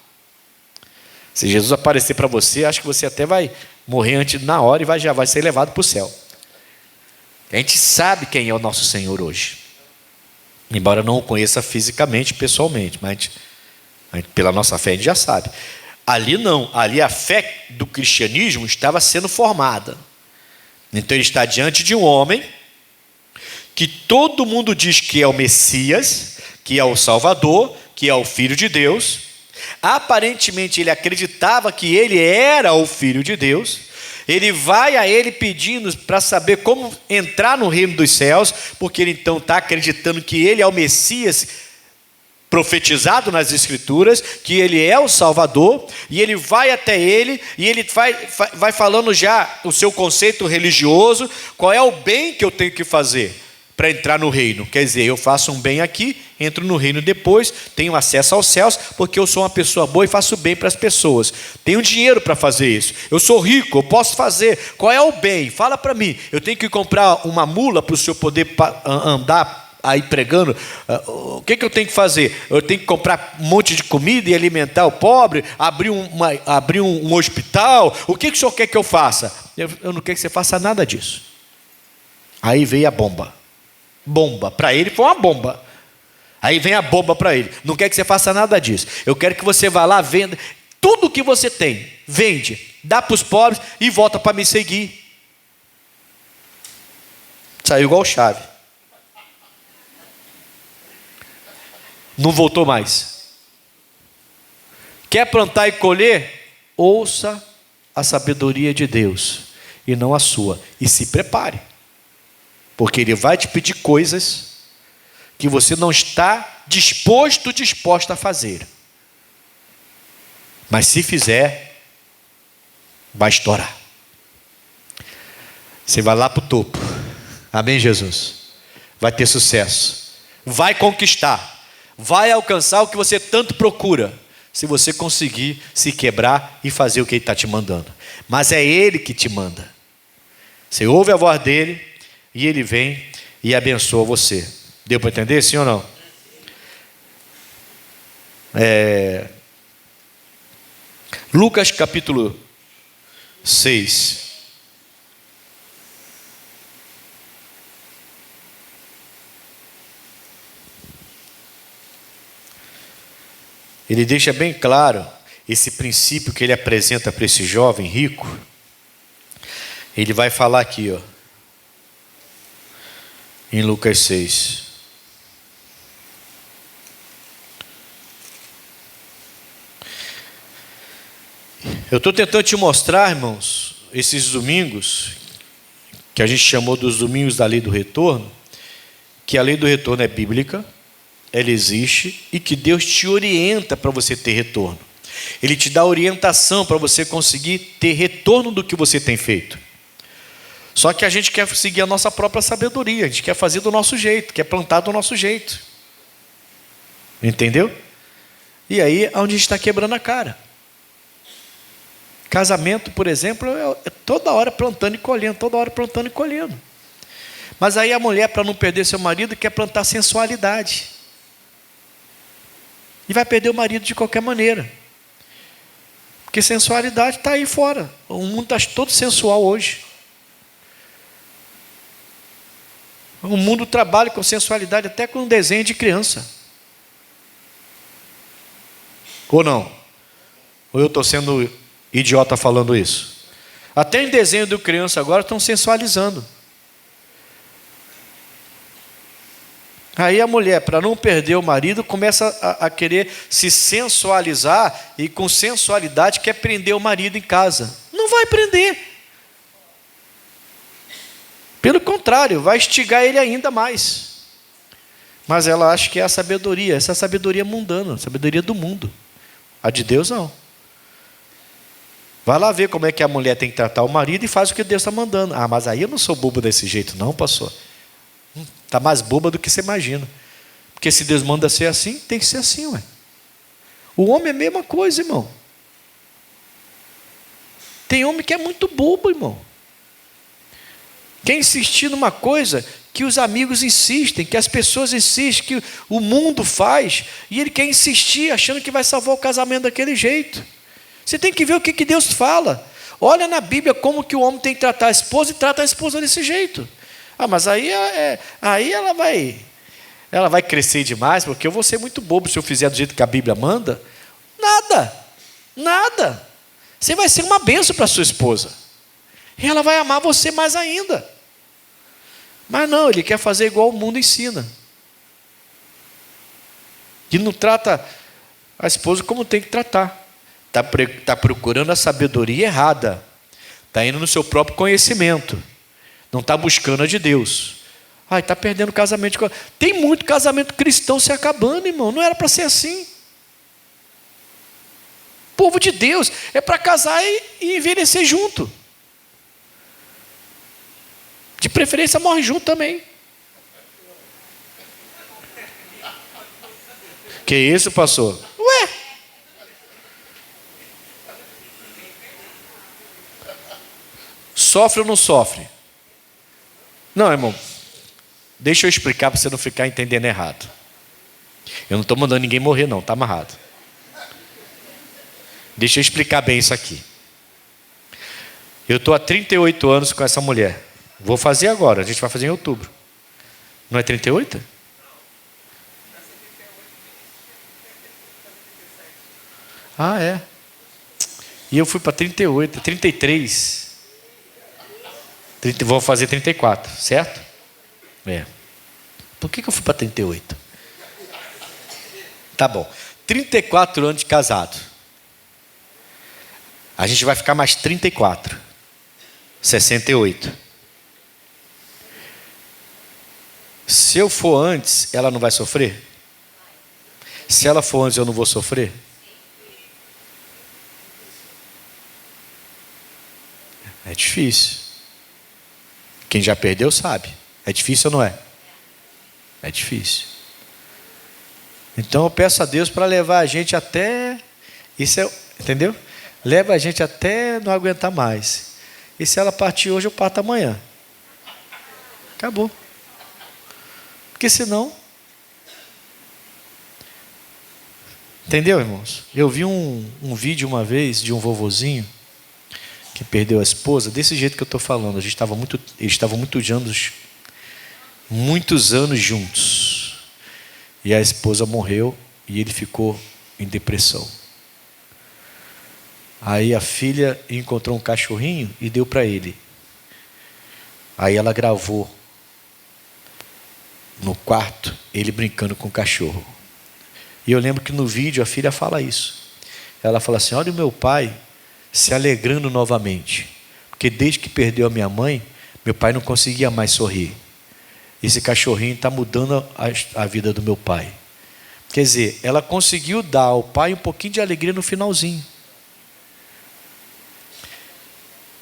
Se Jesus aparecer para você, acho que você até vai morrer antes na hora e já vai ser levado para o céu. A gente sabe quem é o nosso Senhor hoje. Embora não o conheça fisicamente, pessoalmente, mas pela nossa fé a gente já sabe. Ali não, ali a fé do cristianismo estava sendo formada. Então ele está diante de um homem que todo mundo diz que é o Messias, que é o Salvador, que é o Filho de Deus. Aparentemente ele acreditava que ele era o Filho de Deus. Ele vai a ele pedindo para saber como entrar no reino dos céus, porque ele então está acreditando que ele é o Messias profetizado nas Escrituras, que ele é o Salvador, e ele vai até ele, e ele vai falando já o seu conceito religioso, qual é o bem que eu tenho que fazer para entrar no reino. Quer dizer, eu faço um bem aqui, entro no reino depois, tenho acesso aos céus, porque eu sou uma pessoa boa e faço bem para as pessoas. Tenho dinheiro para fazer isso. Eu sou rico, eu posso fazer. Qual é o bem? Fala para mim. Eu tenho que comprar uma mula para o senhor poder andar aí pregando? O que eu tenho que fazer? Eu tenho que comprar um monte de comida e alimentar o pobre? Abrir um hospital? O que o senhor quer que eu faça? Eu não quero que você faça nada disso. Aí veio a bomba. Para ele foi uma bomba. Aí vem a bomba para ele. Não quer que você faça nada disso. Eu quero que você vá lá, venda tudo que você tem, vende, dá para os pobres e volta para me seguir. Saiu igual chave. Não voltou mais. Quer plantar e colher? Ouça a sabedoria de Deus e não a sua. E se prepare. Porque Ele vai te pedir coisas que você não está disposta a fazer. Mas se fizer, vai estourar. Você vai lá para o topo. Amém, Jesus? Vai ter sucesso. Vai conquistar. Vai alcançar o que você tanto procura. Se você conseguir se quebrar e fazer o que Ele está te mandando. Mas é Ele que te manda. Você ouve a voz dEle e Ele vem e abençoa você. Deu para entender, sim ou não? Lucas capítulo 6. Ele deixa bem claro esse princípio que ele apresenta para esse jovem rico. Ele vai falar aqui, ó, em Lucas 6. Eu estou tentando te mostrar, irmãos, esses domingos, que a gente chamou dos domingos da lei do retorno, que a lei do retorno é bíblica, ela existe e que Deus te orienta para você ter retorno. Ele te dá orientação para você conseguir ter retorno do que você tem feito. Só que a gente quer seguir a nossa própria sabedoria, a gente quer fazer do nosso jeito, quer plantar do nosso jeito. Entendeu? E aí é onde a gente está quebrando a cara. Casamento, por exemplo, é toda hora plantando e colhendo, toda hora plantando e colhendo. Mas aí a mulher, para não perder seu marido, quer plantar sensualidade. E vai perder o marido de qualquer maneira. Porque sensualidade está aí fora. O mundo está todo sensual hoje. O mundo trabalha com sensualidade até com um desenho de criança. Ou não? Ou eu estou sendo idiota falando isso? Até em desenho de criança agora estão sensualizando. Aí a mulher, para não perder o marido, começa a querer se sensualizar e com sensualidade quer prender o marido em casa. Não vai prender. Pelo contrário, vai instigar ele ainda mais. Mas ela acha que é a sabedoria, essa é a sabedoria mundana, a sabedoria do mundo. A de Deus não. Vai lá ver como é que a mulher tem que tratar o marido e faz o que Deus está mandando. Ah, mas aí eu não sou bobo desse jeito não, pastor. Está mais boba do que você imagina. Porque se Deus manda ser assim, tem que ser assim, ué. O homem é a mesma coisa, irmão. Tem homem que é muito bobo, irmão. Quer insistir numa coisa que os amigos insistem, que as pessoas insistem, que o mundo faz, e ele quer insistir achando que vai salvar o casamento daquele jeito. Você tem que ver o que Deus fala. Olha na Bíblia como que o homem tem que tratar a esposa e trata a esposa desse jeito. Ah, mas aí ela vai crescer demais, porque eu vou ser muito bobo se eu fizer do jeito que a Bíblia manda. Nada. Você vai ser uma bênção para sua esposa. E ela vai amar você mais ainda. Mas não, ele quer fazer igual o mundo ensina. E não trata a esposa como tem que tratar. Está procurando a sabedoria errada. Está indo no seu próprio conhecimento. Não está buscando a de Deus. Ai, está perdendo casamento. Tem muito casamento cristão se acabando, irmão. Não era para ser assim. Povo de Deus é para casar e envelhecer junto. De preferência morre junto também. Que isso, pastor? Ué. Sofre ou não sofre? Não, irmão, deixa eu explicar para você não ficar entendendo errado. Eu não estou mandando ninguém morrer não, está amarrado. Deixa eu explicar bem isso aqui. Eu estou há 38 anos com essa mulher. Vou fazer agora, a gente vai fazer em outubro. Não é 38? Ah, é. E eu fui para 38, 33. Vou fazer 34, certo? É. Por que eu fui para 38? Tá bom. 34 anos de casado. A gente vai ficar mais 34. 68. Se eu for antes, ela não vai sofrer? Se ela for antes, eu não vou sofrer? É difícil. Quem já perdeu sabe. É difícil ou não é? É difícil. Então eu peço a Deus para levar a gente até... entendeu? Leva a gente até não aguentar mais. E se ela partir hoje, eu parto amanhã. Acabou. Porque senão... Entendeu, irmãos? Eu vi um vídeo uma vez de um vovozinho que perdeu a esposa, desse jeito que eu estou falando. Eles estavam muitos anos juntos. E a esposa morreu e ele ficou em depressão. Aí a filha encontrou um cachorrinho e deu para ele. Aí ela gravou no quarto ele brincando com o cachorro. E eu lembro que no vídeo a filha fala isso. Ela fala assim: olha o meu pai se alegrando novamente. Porque desde que perdeu a minha mãe, meu pai não conseguia mais sorrir. Esse cachorrinho está mudando a vida do meu pai. Quer dizer, ela conseguiu dar ao pai um pouquinho de alegria no finalzinho.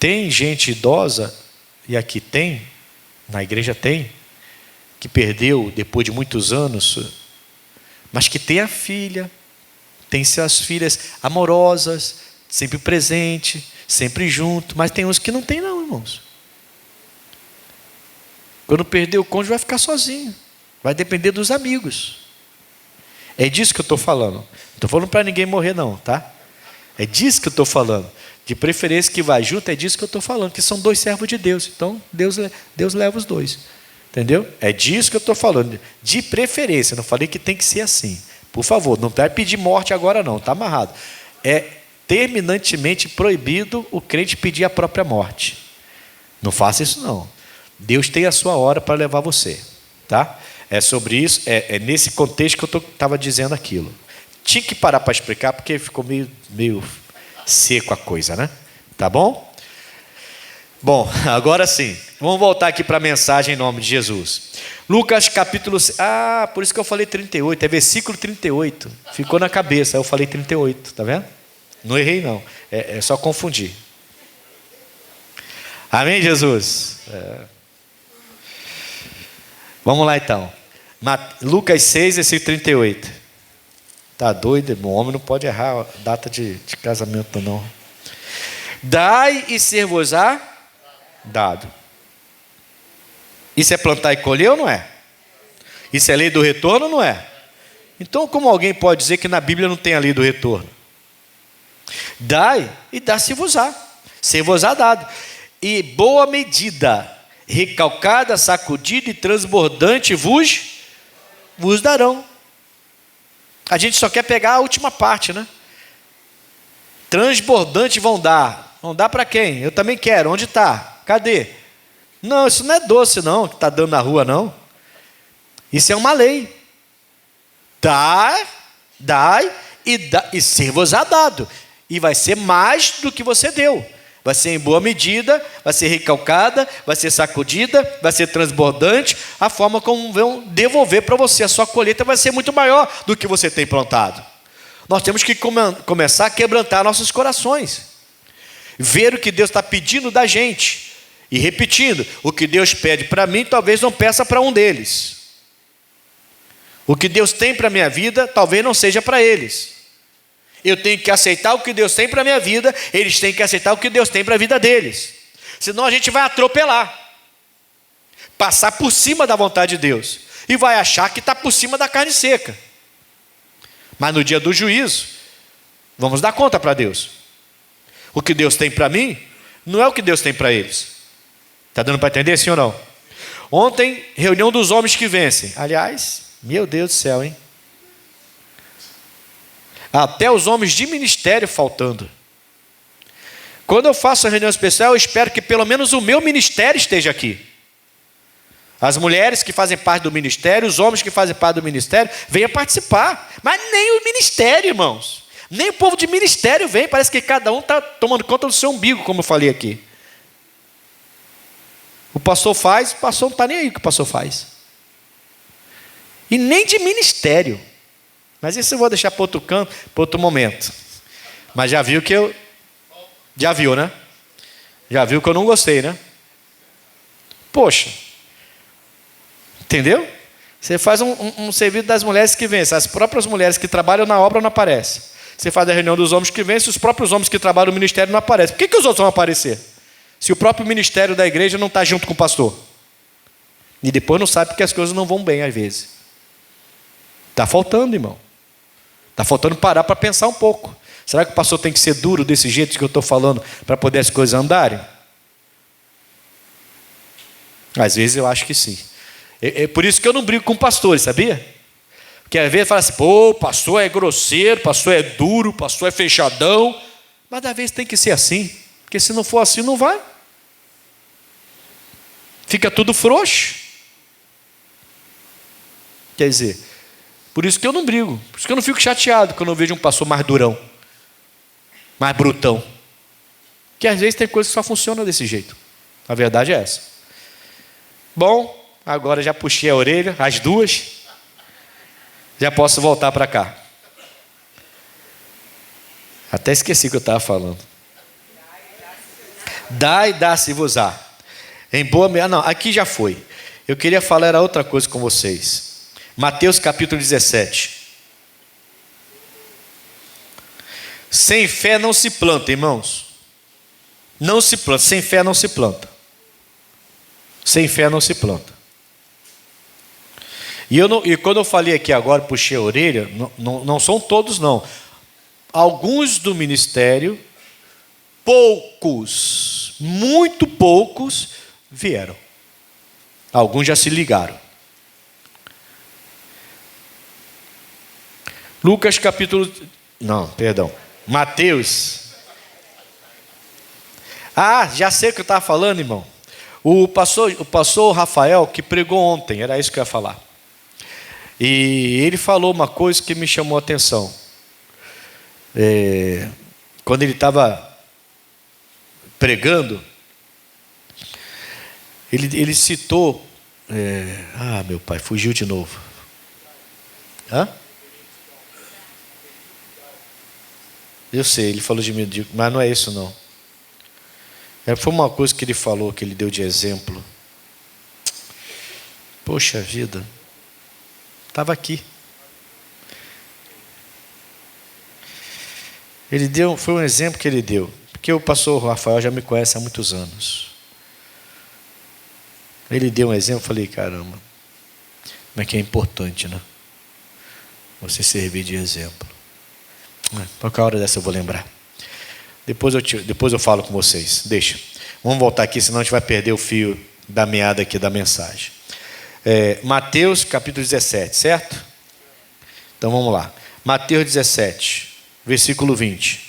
Tem gente idosa, e aqui tem, na igreja tem, que perdeu depois de muitos anos, mas que tem a filha, tem suas filhas amorosas, sempre presente, sempre junto, mas tem uns que não tem não, irmãos. Quando perder o cônjuge vai ficar sozinho, vai depender dos amigos. É disso que eu estou falando. Não estou falando para ninguém morrer não, tá? É disso que eu estou falando. De preferência que vai junto, é disso que eu estou falando, que são dois servos de Deus. Então Deus leva os dois. Entendeu? É disso que eu estou falando. De preferência, não falei que tem que ser assim. Por favor, não vai pedir morte agora não, está amarrado. É terminantemente proibido o crente pedir a própria morte. Não faça isso não. Deus tem a sua hora para levar você. Tá? É sobre isso, é nesse contexto que eu estava dizendo aquilo. Tinha que parar para explicar, porque ficou meio seco a coisa, né? Tá bom? Bom, agora sim, vamos voltar aqui para a mensagem em nome de Jesus. Lucas capítulo... por isso que eu falei 38, é versículo 38. Ficou na cabeça, eu falei 38, tá vendo? Não errei não, é só confundir. Amém, Jesus? Vamos lá então. Lucas 6, versículo 38. Tá doido, irmão? O homem não pode errar a data de casamento não. Dai e ser-vos-á dado. Isso é plantar e colher ou não é? Isso é lei do retorno ou não é? Então como alguém pode dizer que na Bíblia não tem a lei do retorno? Dai e dá-se-vos-á, ser-vos-á dado. E boa medida, recalcada, sacudida e transbordante vos darão. A gente só quer pegar a última parte, né? Transbordante vão dar. Vão dar para quem? Eu também quero. Onde está? Cadê? Não, isso não é doce não, que está dando na rua não. Isso é uma lei. Dai e ser-vos-á dado. E vai ser mais do que você deu. Vai ser em boa medida, vai ser recalcada, vai ser sacudida, vai ser transbordante. A forma como vão devolver para você. A sua colheita vai ser muito maior do que você tem plantado. Nós temos que começar a quebrantar nossos corações. Ver o que Deus está pedindo da gente. E repetindo, o que Deus pede para mim, talvez não peça para um deles. O que Deus tem para a minha vida, talvez não seja para eles. Eu tenho que aceitar o que Deus tem para a minha vida, eles têm que aceitar o que Deus tem para a vida deles. Senão a gente vai atropelar. Passar por cima da vontade de Deus. E vai achar que está por cima da carne seca. Mas no dia do juízo, vamos dar conta para Deus. O que Deus tem para mim, não é o que Deus tem para eles. Está dando para entender, sim ou não? Ontem, reunião dos homens que vencem. Aliás, meu Deus do céu, hein? Até os homens de ministério faltando. Quando eu faço a reunião especial, eu espero que pelo menos o meu ministério esteja aqui. As mulheres que fazem parte do ministério, os homens que fazem parte do ministério, venham participar. Mas nem o ministério, irmãos. Nem o povo de ministério vem. Parece que cada um está tomando conta do seu umbigo, como eu falei aqui. O pastor faz, o pastor não está nem aí o que o pastor faz. E nem de ministério. Mas isso eu vou deixar para outro canto, para outro momento. Mas já viu que já viu, né? Já viu que eu não gostei, né? Poxa, entendeu? Você faz um serviço das mulheres que vencem, as próprias mulheres que trabalham na obra não aparecem. Você faz a reunião dos homens que vencem, os próprios homens que trabalham no ministério não aparecem. Por que os outros vão aparecer? Se o próprio ministério da igreja não está junto com o pastor. E depois não sabe porque as coisas não vão bem às vezes. Está faltando, irmão. Está faltando parar para pensar um pouco. Será que o pastor tem que ser duro desse jeito que eu estou falando para poder as coisas andarem? Às vezes eu acho que sim. É por isso que eu não brigo com pastores, sabia? Porque às vezes fala assim, pô, pastor é grosseiro, pastor é duro, pastor é fechadão. Mas às vezes tem que ser assim, porque se não for assim, não vai. Fica tudo frouxo. Quer dizer, por isso que eu não brigo, por isso que eu não fico chateado quando eu vejo um pastor mais durão, mais brutão. Porque às vezes tem coisas que só funcionam desse jeito. A verdade é essa. Bom, agora já puxei a orelha, as duas. Já posso voltar para cá. Até esqueci o que eu estava falando. Dai, dá-se-vos-á. Em boa... Não, aqui já foi. Eu queria falar era outra coisa com vocês. Mateus capítulo 17. Sem fé não se planta, irmãos. Não se planta. Sem fé não se planta. Sem fé não se planta. E quando eu falei aqui agora, puxei a orelha, não são todos não. Alguns do ministério, poucos, muito poucos, vieram. Alguns já se ligaram. Lucas capítulo... Não, perdão. Mateus. Ah, já sei o que eu estava falando, irmão. O pastor Rafael, que pregou ontem, era isso que eu ia falar. E ele falou uma coisa que me chamou a atenção. Quando ele estava pregando, ele citou... meu pai, fugiu de novo. Hã? Eu sei, ele falou de mim, mas não é isso não. Foi uma coisa que ele falou, que ele deu de exemplo. Poxa vida. Estava aqui. Foi um exemplo que ele deu. Porque o pastor Rafael já me conhece há muitos anos. Ele deu um exemplo, eu falei, caramba, como é que é importante, né? Você servir de exemplo. Qualquer hora dessa eu vou lembrar. Depois eu falo com vocês. Deixa. Vamos voltar aqui, senão a gente vai perder o fio da meada aqui da mensagem. Mateus capítulo 17, certo? Então vamos lá. Mateus 17, versículo 20.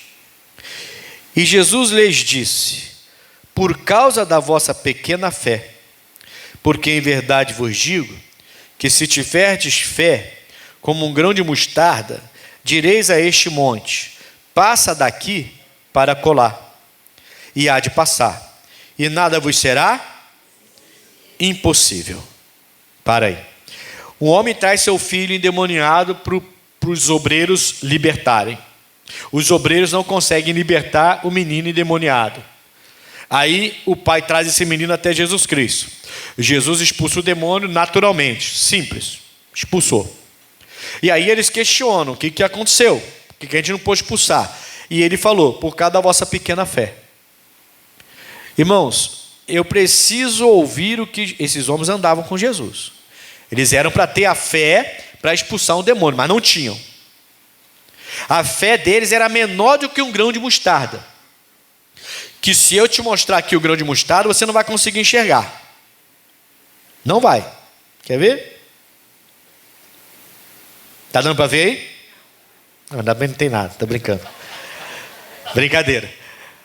E Jesus lhes disse: por causa da vossa pequena fé, porque em verdade vos digo, que se tiverdes fé, como um grão de mostarda, direis a este monte: passa daqui para colar, e há de passar, e nada vos será impossível. Para aí. Um homem traz seu filho endemoniado para os obreiros libertarem. Os obreiros não conseguem libertar o menino endemoniado. Aí o pai traz esse menino até Jesus Cristo. Jesus expulsa o demônio naturalmente, simples, expulsou. E aí eles questionam: o que aconteceu? Por que a gente não pôde expulsar? E ele falou: por causa da vossa pequena fé. Irmãos, eu preciso ouvir o que esses homens andavam com Jesus. Eles eram para ter a fé para expulsar um demônio, mas não tinham. A fé deles era menor do que um grão de mostarda. Que se eu te mostrar aqui o grão de mostarda, você não vai conseguir enxergar. Não vai. Quer ver? Está dando para ver aí? Não, ainda bem, não tem nada, estou brincando. Brincadeira.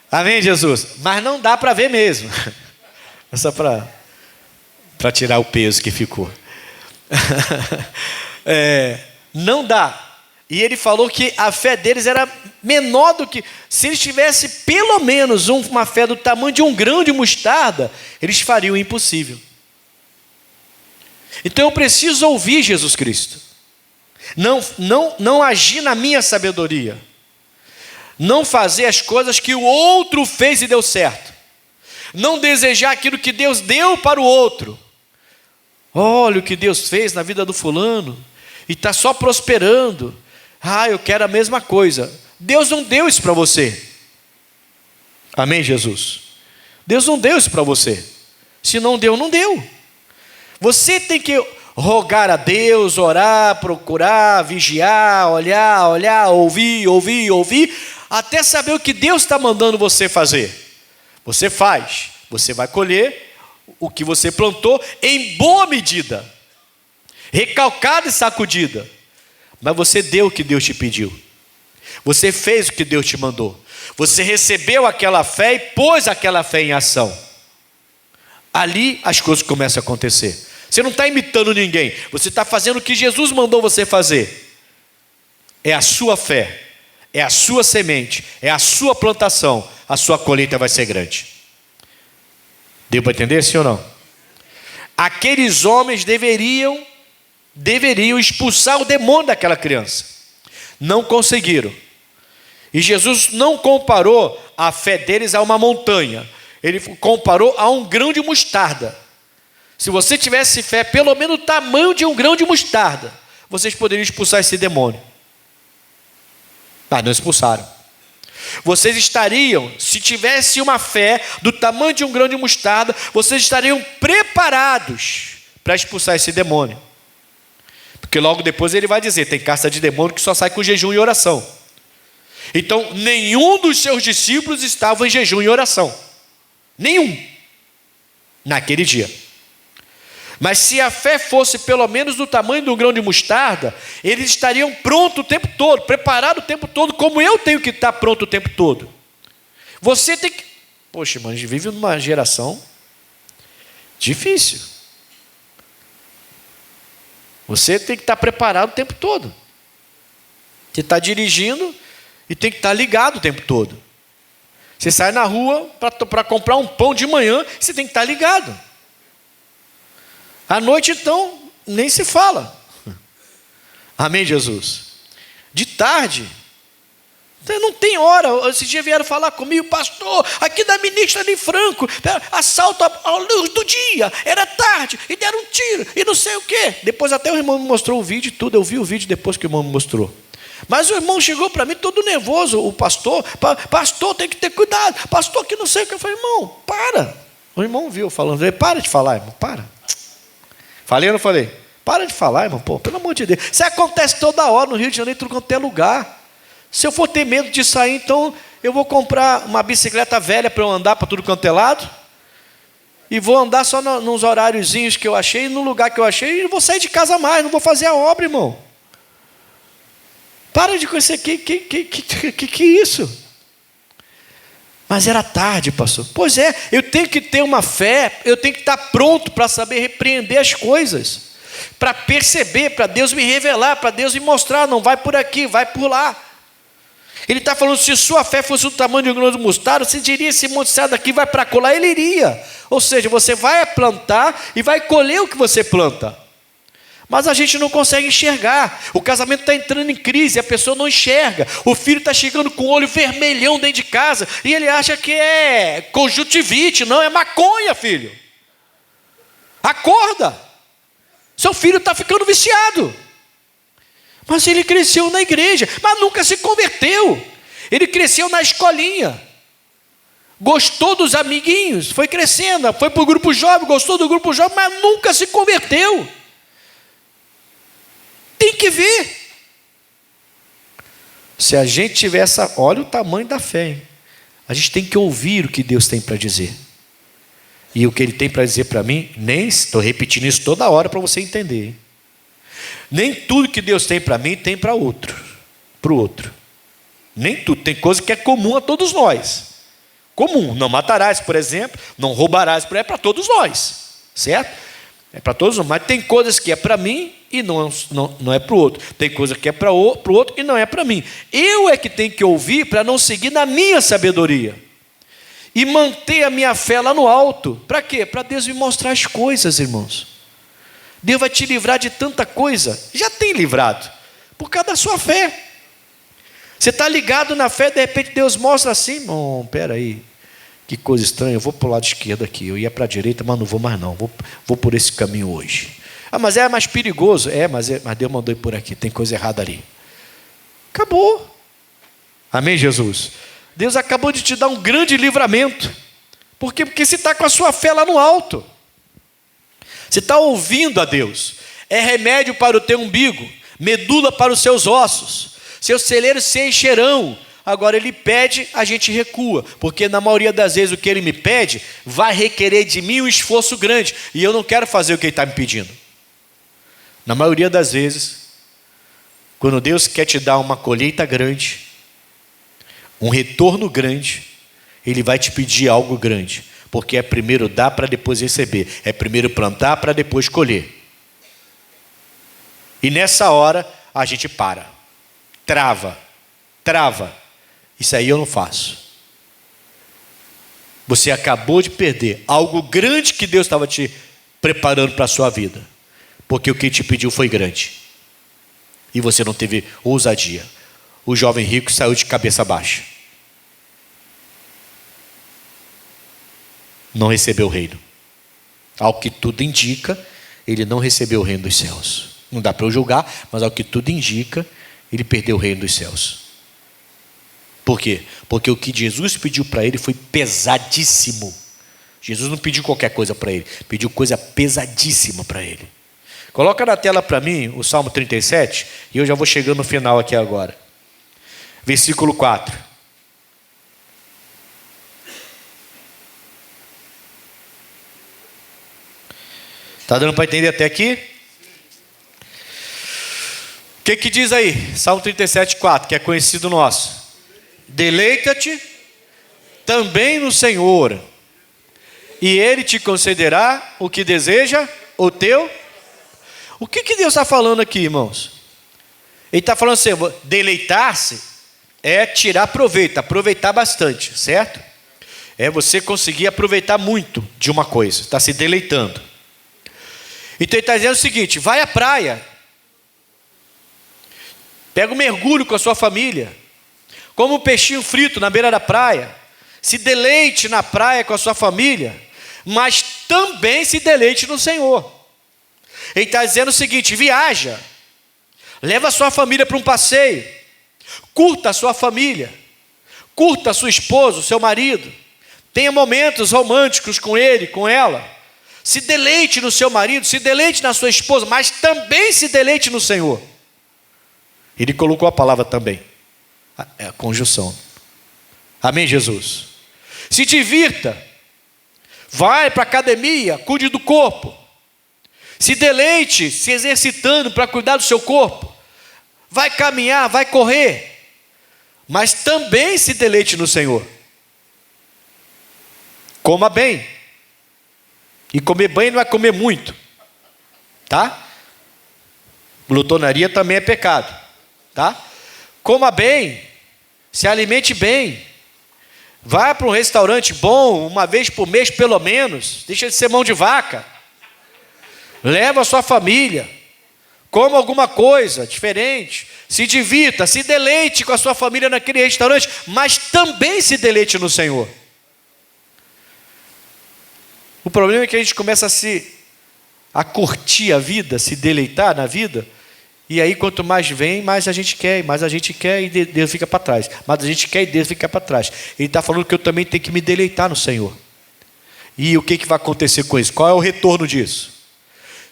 Amém, Jesus? Mas não dá para ver mesmo. É só para tirar o peso que ficou. Não dá. E ele falou que a fé deles era menor do que... Se eles tivessem pelo menos uma fé do tamanho de um grão de mostarda, eles fariam o impossível. Então eu preciso ouvir Jesus Cristo. Não agir na minha sabedoria. Não fazer as coisas que o outro fez e deu certo. Não desejar aquilo que Deus deu para o outro. Olha o que Deus fez na vida do fulano, e está só prosperando. Eu quero a mesma coisa. Deus não deu isso para você. Amém, Jesus? Deus não deu isso para você. Se não deu, não deu. Você tem que rogar a Deus, orar, procurar, vigiar, olhar, ouvir, até saber o que Deus está mandando você fazer. Você faz, você vai colher o que você plantou em boa medida, recalcada e sacudida. Mas você deu o que Deus te pediu. Você fez o que Deus te mandou. Você recebeu aquela fé e pôs aquela fé em ação. Ali as coisas começam a acontecer. Você não está imitando ninguém. Você está fazendo o que Jesus mandou você fazer. É a sua fé. É a sua semente. É a sua plantação. A sua colheita vai ser grande. Deu para entender, sim ou não? Aqueles homens deveriam expulsar o demônio daquela criança. Não conseguiram. E Jesus não comparou a fé deles a uma montanha. Ele comparou a um grão de mostarda. Se você tivesse fé pelo menos do tamanho de um grão de mostarda, vocês poderiam expulsar esse demônio. Mas não expulsaram. Vocês estariam, se tivesse uma fé do tamanho de um grão de mostarda, vocês estariam preparados para expulsar esse demônio. Porque logo depois ele vai dizer, tem casta de demônio que só sai com jejum e oração. Então, nenhum dos seus discípulos estava em jejum e oração. Nenhum. Naquele dia. Mas se a fé fosse pelo menos do tamanho de um grão de mostarda, eles estariam prontos o tempo todo, preparados o tempo todo, como eu tenho que estar pronto o tempo todo. Você tem que... Poxa, irmão, a gente vive numa geração difícil. Você tem que estar preparado o tempo todo. Você está dirigindo e tem que estar ligado o tempo todo. Você sai na rua para comprar um pão de manhã, você tem que estar ligado. À noite, então, nem se fala. Amém, Jesus? De tarde, não tem hora. Esses dias vieram falar comigo, pastor, aqui da ministra de Franco, assalto à luz do dia, era tarde, e deram um tiro, e não sei o quê. Depois até o irmão me mostrou o vídeo e tudo, eu vi o vídeo depois que o irmão me mostrou. Mas o irmão chegou para mim todo nervoso, o pastor, tem que ter cuidado, pastor que não sei o que. Eu falei, irmão, para. O irmão viu falando, para de falar, irmão, para. Falei ou não falei? Para de falar, irmão, pelo amor de Deus. Isso acontece toda hora no Rio de Janeiro, tudo quanto é lugar. Se eu for ter medo de sair, então eu vou comprar uma bicicleta velha para eu andar para tudo quanto é lado, e vou andar só nos horáriozinhos que eu achei, no lugar que eu achei, e não vou sair de casa mais, não vou fazer a obra, irmão. Para de conhecer, que isso? Mas era tarde, pastor. Pois é, eu tenho que ter uma fé, eu tenho que estar pronto para saber repreender as coisas, para perceber, para Deus me revelar, para Deus me mostrar, não vai por aqui, vai por lá. Ele está falando, se sua fé fosse do tamanho de um grão de mostarda, você diria, esse monte sai daqui, vai para colar, ele iria. Ou seja, você vai plantar e vai colher o que você planta. Mas a gente não consegue enxergar. O casamento está entrando em crise, a pessoa não enxerga. O filho está chegando com o olho vermelhão dentro de casa e ele acha que é conjuntivite. Não, é maconha, filho. Acorda. Seu filho está ficando viciado. Mas ele cresceu na igreja, mas nunca se converteu. Ele cresceu na escolinha. Gostou dos amiguinhos, foi crescendo, foi para o grupo jovem, gostou do grupo jovem, mas nunca se converteu. Tem que ver. Se a gente tiver essa... Olha o tamanho da fé, hein? A gente tem que ouvir o que Deus tem para dizer. E o que Ele tem para dizer para mim, nem estou repetindo isso toda hora para você entender, hein? Nem tudo que Deus tem para mim, tem para o outro. Nem tudo. Tem coisa que é comum a todos nós. Comum. Não matarás, por exemplo. Não roubarás, é para todos nós. Certo? É para todos nós. Mas tem coisas que é para mim e não é para o outro. Tem coisa que é para o outro e não é para mim. Eu é que tenho que ouvir para não seguir na minha sabedoria. E manter a minha fé lá no alto. Para quê? Para Deus me mostrar as coisas, irmãos. Deus vai te livrar de tanta coisa. Já tem livrado. Por causa da sua fé. Você está ligado na fé, de repente Deus mostra assim. Espera aí. Que coisa estranha, eu vou para o lado esquerdo aqui. Eu ia para a direita, mas não vou mais não. Vou por esse caminho hoje. Ah, mas é mais perigoso. Mas Deus mandou ir por aqui. Tem coisa errada ali. Acabou. Amém, Jesus? Deus acabou de te dar um grande livramento. Por quê? Porque você está com a sua fé lá no alto. Você está ouvindo a Deus. É remédio para o teu umbigo, medula para os seus ossos. Seus celeiros se encherão. Agora ele pede, a gente recua, porque na maioria das vezes o que ele me pede vai requerer de mim um esforço grande, e eu não quero fazer o que ele está me pedindo. Na maioria das vezes, quando Deus quer te dar uma colheita grande, um retorno grande, ele vai te pedir algo grande, porque é primeiro dar para depois receber, é primeiro plantar para depois colher. E nessa hora a gente trava. Isso aí eu não faço. Você acabou de perder algo grande que Deus estava te preparando para a sua vida, porque o que te pediu foi grande, e você não teve ousadia. O jovem rico saiu de cabeça baixa, não recebeu o reino. Ao que tudo indica, ele não recebeu o reino dos céus. Não dá para eu julgar, mas ao que tudo indica, ele perdeu o reino dos céus. Por quê? Porque o que Jesus pediu para ele foi pesadíssimo. Jesus não pediu qualquer coisa para ele, pediu coisa pesadíssima para ele. Coloca na tela para mim o Salmo 37, e eu já vou chegando no final aqui agora. Versículo 4. Está dando para entender até aqui? O que diz aí? Salmo 37, 4, que é conhecido nosso. Deleita-te também no Senhor, e Ele te concederá o que deseja, o teu. O que Deus está falando aqui, irmãos? Ele está falando assim, deleitar-se é tirar proveito, aproveitar bastante, certo? É você conseguir aproveitar muito de uma coisa, está se deleitando. Então ele está dizendo o seguinte: vai à praia, pega um mergulho com a sua família, como um peixinho frito na beira da praia, se deleite na praia com a sua família, mas também se deleite no Senhor. Ele está dizendo o seguinte: viaja, leva a sua família para um passeio, curta a sua família, curta a sua esposa, o seu marido, tenha momentos românticos com ele, com ela, se deleite no seu marido, se deleite na sua esposa, mas também se deleite no Senhor. Ele colocou a palavra também, é a conjunção. Amém, Jesus? Se divirta, vai para a academia, cuide do corpo, se deleite se exercitando para cuidar do seu corpo, vai caminhar, vai correr, mas também se deleite no Senhor. Coma bem, e comer bem não é comer muito, tá? Glutonaria também é pecado, tá? Coma bem, se alimente bem, vá para um restaurante bom, uma vez por mês pelo menos, deixa de ser mão de vaca, leva a sua família, coma alguma coisa diferente, se divirta, se deleite com a sua família naquele restaurante, mas também se deleite no Senhor. O problema é que a gente começa a curtir a vida, se deleitar na vida, e aí quanto mais vem, mais a gente quer e Deus fica para trás. Mais a gente quer e Deus fica para trás. Ele está falando que eu também tenho que me deleitar no Senhor. E o que vai acontecer com isso? Qual é o retorno disso?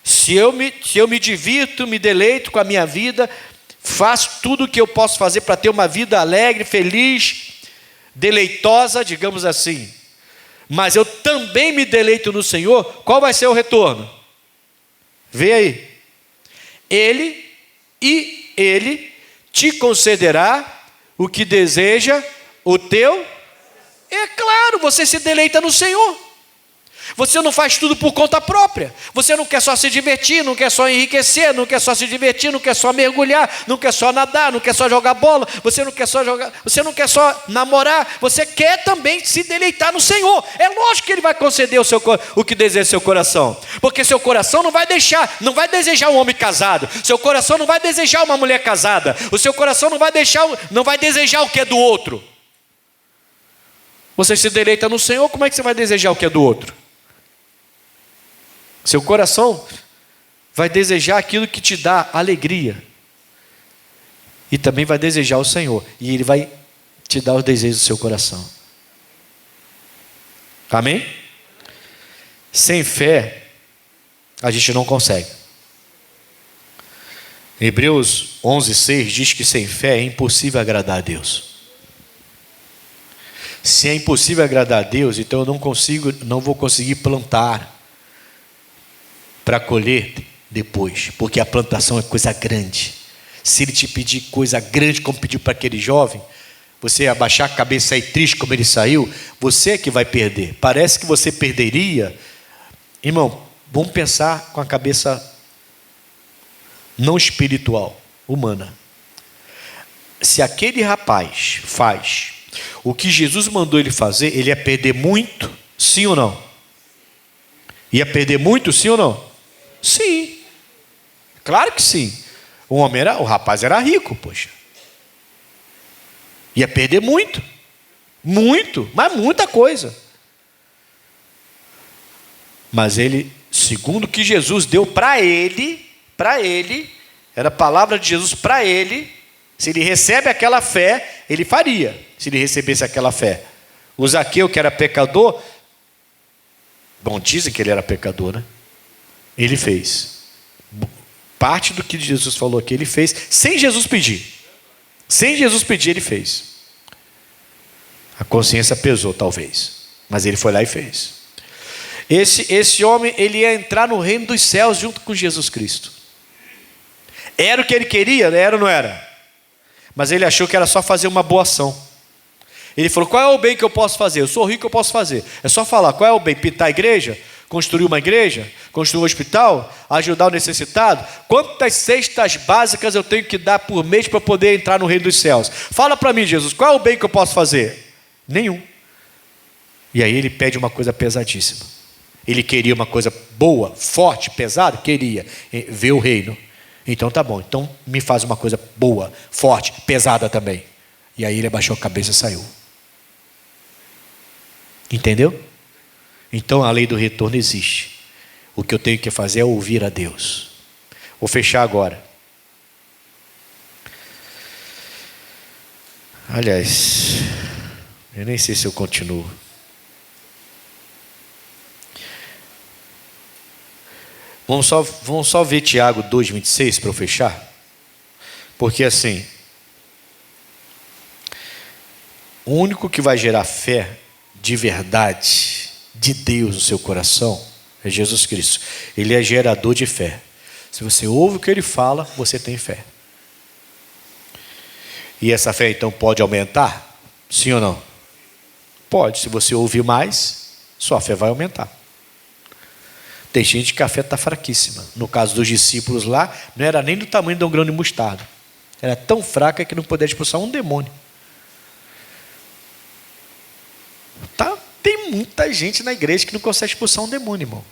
Se eu me divirto, me deleito com a minha vida, faço tudo o que eu posso fazer para ter uma vida alegre, feliz, deleitosa, digamos assim, mas eu também me deleito no Senhor, qual vai ser o retorno? Vê aí. Ele te concederá o que deseja o teu. É claro, você se deleita no Senhor. Você não faz tudo por conta própria. Você não quer só se divertir, não quer só enriquecer, não quer só se divertir, não quer só mergulhar, não quer só nadar, não quer só jogar bola, você não quer só namorar, você quer também se deleitar no Senhor. É lógico que Ele vai conceder o que deseja seu coração, porque seu coração não vai desejar um homem casado, seu coração não vai desejar uma mulher casada, o seu coração não vai desejar o que é do outro. Você se deleita no Senhor, como é que você vai desejar o que é do outro? Seu coração vai desejar aquilo que te dá alegria. E também vai desejar o Senhor. E Ele vai te dar os desejos do seu coração. Amém? Sem fé, a gente não consegue. Hebreus 11:6 diz que sem fé é impossível agradar a Deus. Se é impossível agradar a Deus, então eu não vou conseguir plantar para colher depois, porque a plantação é coisa grande. Se Ele te pedir coisa grande, como pediu para aquele jovem, você abaixar a cabeça e sair triste como ele saiu, você é que vai perder. Parece que você perderia. Irmão, vamos pensar com a cabeça não espiritual, humana. Se aquele rapaz faz o que Jesus mandou ele fazer, ele ia perder muito, sim ou não? Ia perder muito, sim ou não? Sim. Claro que sim. O rapaz era rico, poxa. Ia perder muito. Muito, mas muita coisa. Mas ele, segundo o que Jesus deu para ele, era a palavra de Jesus para ele, se ele recebe aquela fé, ele faria, se ele recebesse aquela fé. O Zaqueu, que era pecador, bom, dizem que ele era pecador, né? Ele fez. Parte do que Jesus falou aqui, ele fez, sem Jesus pedir. Sem Jesus pedir, ele fez. A consciência pesou, talvez, mas ele foi lá e fez. Esse homem, ele ia entrar no reino dos céus junto com Jesus Cristo. Era o que ele queria, né? Era ou não era? Mas ele achou que era só fazer uma boa ação. Ele falou, qual é o bem que eu posso fazer? Eu sou rico, eu posso fazer. É só falar, qual é o bem? Pintar a igreja? Construir uma igreja? Construir um hospital? Ajudar o necessitado? Quantas cestas básicas eu tenho que dar por mês para poder entrar no reino dos céus? Fala para mim, Jesus, qual é o bem que eu posso fazer? Nenhum. E aí ele pede uma coisa pesadíssima. Ele queria uma coisa boa, forte, pesada? Queria ver o reino. Então tá bom, então me faz uma coisa boa, forte, pesada também. E aí ele abaixou a cabeça e saiu. Entendeu? Então a lei do retorno existe. O que eu tenho que fazer é ouvir a Deus. Vou fechar agora. Aliás, eu nem sei se eu continuo. Vamos só ver Tiago 2,26 para eu fechar. Porque assim, o único que vai gerar fé de verdade, de Deus no seu coração, é Jesus Cristo. Ele é gerador de fé. Se você ouve o que Ele fala, você tem fé. E essa fé então pode aumentar? Sim ou não? Pode. Se você ouvir mais, sua fé vai aumentar. Tem gente que a fé está fraquíssima. No caso dos discípulos lá, não era nem do tamanho de um grão de mostarda. Era tão fraca que não podia expulsar um demônio. Tem muita gente na igreja que não consegue expulsar um demônio, irmão.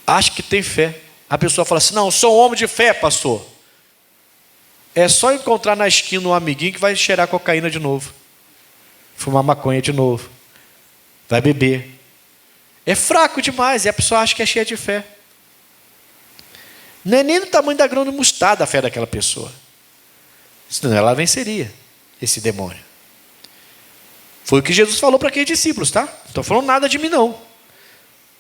Acha que tem fé. A pessoa fala assim, não, eu sou um homem de fé, pastor. É só encontrar na esquina um amiguinho que vai cheirar cocaína de novo. Fumar maconha de novo. Vai beber. É fraco demais, e a pessoa acha que é cheia de fé. Não é nem do tamanho da grão de mostarda a fé daquela pessoa. Senão ela venceria esse demônio. Foi o que Jesus falou para aqueles discípulos, tá? Não estou falando nada de mim, não.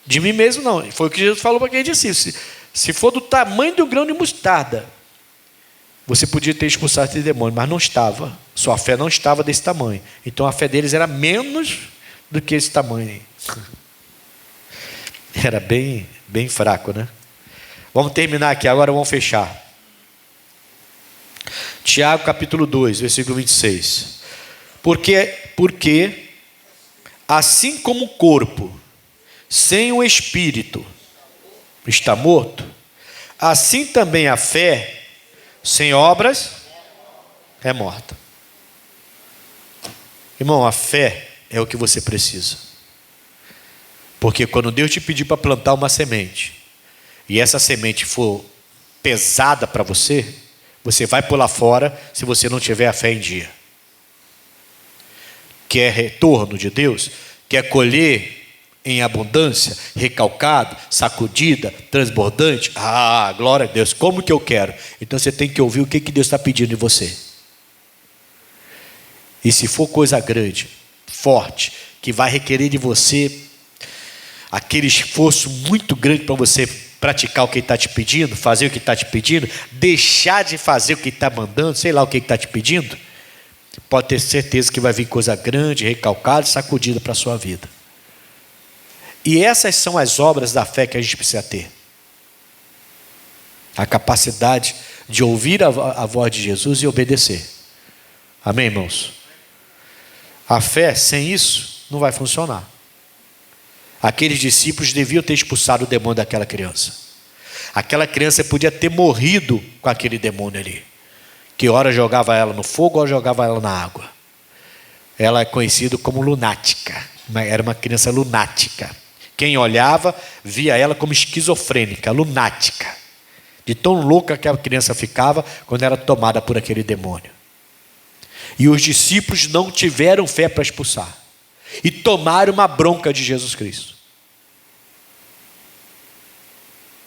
De mim mesmo, não. Foi o que Jesus falou para aqueles discípulos. Se for do tamanho do grão de mostarda, você podia ter expulsado esse demônio, mas não estava. Sua fé não estava desse tamanho. Então a fé deles era menos do que esse tamanho. Era bem fraco, né? Vamos terminar aqui, agora vamos fechar. Tiago capítulo 2, versículo 26. Porque assim como o corpo sem o espírito está morto, assim também a fé sem obras é morta. Irmão, a fé é o que você precisa. Porque quando Deus te pedir para plantar uma semente, e essa semente for pesada para você, você vai pular fora se você não tiver a fé em dia. quer retorno de Deus, quer colher em abundância, recalcado, sacudida, transbordante. Ah, glória a Deus, como que eu quero? Então você tem que ouvir o que Deus está pedindo de você. E se for coisa grande, forte, que vai requerer de você aquele esforço muito grande para você praticar o que Ele está te pedindo, fazer o que está te pedindo, deixar de fazer o que está mandando, sei lá o que Ele está te pedindo, pode ter certeza que vai vir coisa grande, recalcada, sacudida para a sua vida. E essas são as obras da fé que a gente precisa ter. A capacidade de ouvir a voz de Jesus e obedecer. Amém, irmãos? A fé, sem isso, não vai funcionar. Aqueles discípulos deviam ter expulsado o demônio daquela criança. Aquela criança podia ter morrido com aquele demônio ali, que ora jogava ela no fogo, ora jogava ela na água. Ela é conhecida como lunática. Era uma criança lunática. Quem olhava, via ela como esquizofrênica, lunática. De tão louca que a criança ficava quando era tomada por aquele demônio. E os discípulos não tiveram fé para expulsar. E tomaram uma bronca de Jesus Cristo.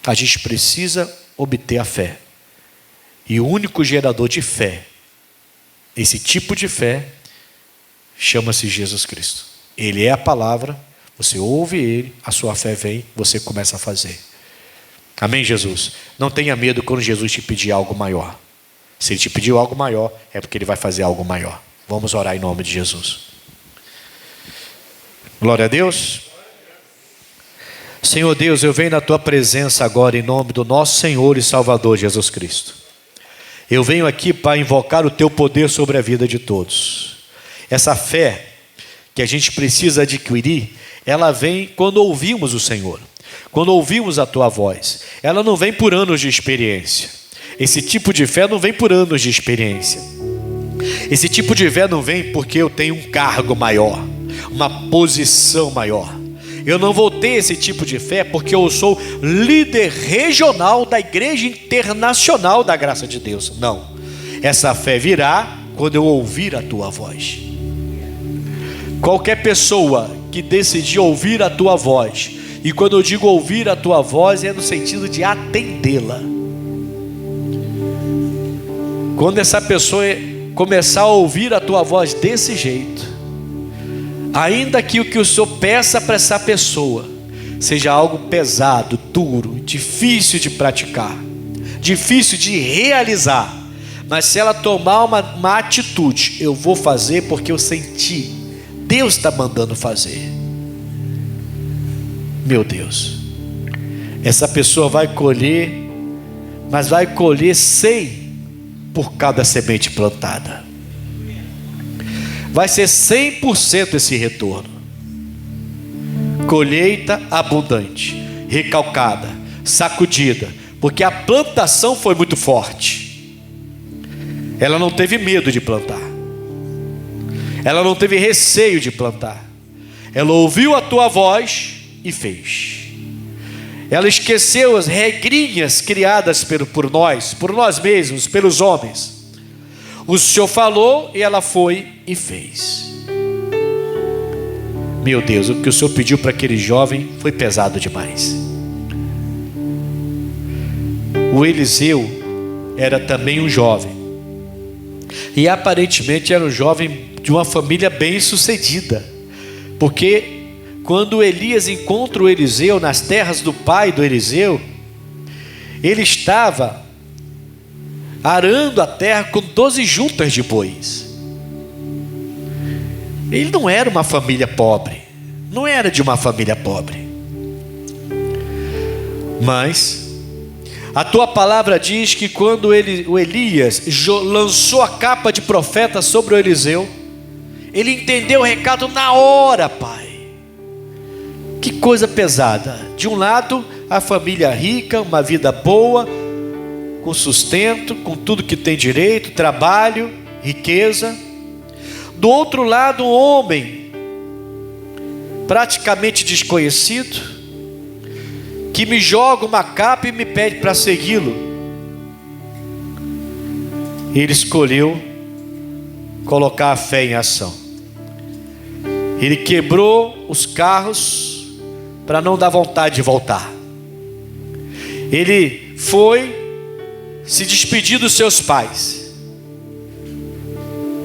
A gente precisa obter a fé. E o único gerador de fé, esse tipo de fé, chama-se Jesus Cristo. Ele é a palavra, você ouve Ele, a sua fé vem, você começa a fazer. Amém, Jesus? Não tenha medo quando Jesus te pedir algo maior. Se Ele te pediu algo maior, é porque Ele vai fazer algo maior. Vamos orar em nome de Jesus. Glória a Deus. Senhor Deus, eu venho na Tua presença agora em nome do nosso Senhor e Salvador Jesus Cristo. Eu venho aqui para invocar o Teu poder sobre a vida de todos. Essa fé que a gente precisa adquirir, ela vem quando ouvimos o Senhor, quando ouvimos a Tua voz. Ela não vem por anos de experiência. Esse tipo de fé não vem por anos de experiência. Esse tipo de fé não vem porque eu tenho um cargo maior, uma posição maior. Eu não vou ter esse tipo de fé porque eu sou líder regional da Igreja Internacional da Graça de Deus. Não. Essa fé virá quando eu ouvir a Tua voz. Qualquer pessoa que decidir ouvir a Tua voz, e quando eu digo ouvir a Tua voz, é no sentido de atendê-la. Quando essa pessoa começar a ouvir a Tua voz desse jeito, ainda que o que o Senhor peça para essa pessoa seja algo pesado, duro, difícil de praticar, difícil de realizar, mas se ela tomar uma atitude, eu vou fazer porque eu senti, Deus está mandando fazer. Meu Deus, essa pessoa vai colher, mas vai colher 100 por cada semente plantada. Vai ser 100% esse retorno. Colheita abundante, recalcada, sacudida, porque a plantação foi muito forte. Ela não teve medo de plantar. Ela não teve receio de plantar. Ela ouviu a Tua voz e fez. Ela esqueceu as regrinhas criadas por nós mesmos, pelos homens. O Senhor falou e ela foi e fez. Meu Deus, o que o Senhor pediu para aquele jovem foi pesado demais. O Eliseu era também um jovem. E aparentemente era um jovem de uma família bem sucedida. Porque quando Elias encontra o Eliseu nas terras do pai do Eliseu, ele estava arando a terra com 12 juntas de bois. Ele não era uma família pobre, não era de uma família pobre. Mas a Tua palavra diz que quando o Elias lançou a capa de profeta sobre o Eliseu, ele entendeu o recado na hora, Pai. Que coisa pesada. De um lado, a família rica, uma vida boa, com sustento, com tudo que tem direito, trabalho, riqueza. Do outro lado, um homem praticamente desconhecido, que me joga uma capa e me pede para segui-lo. Ele escolheu colocar a fé em ação. Ele quebrou os carros para não dar vontade de voltar. Ele foi se despedir dos seus pais.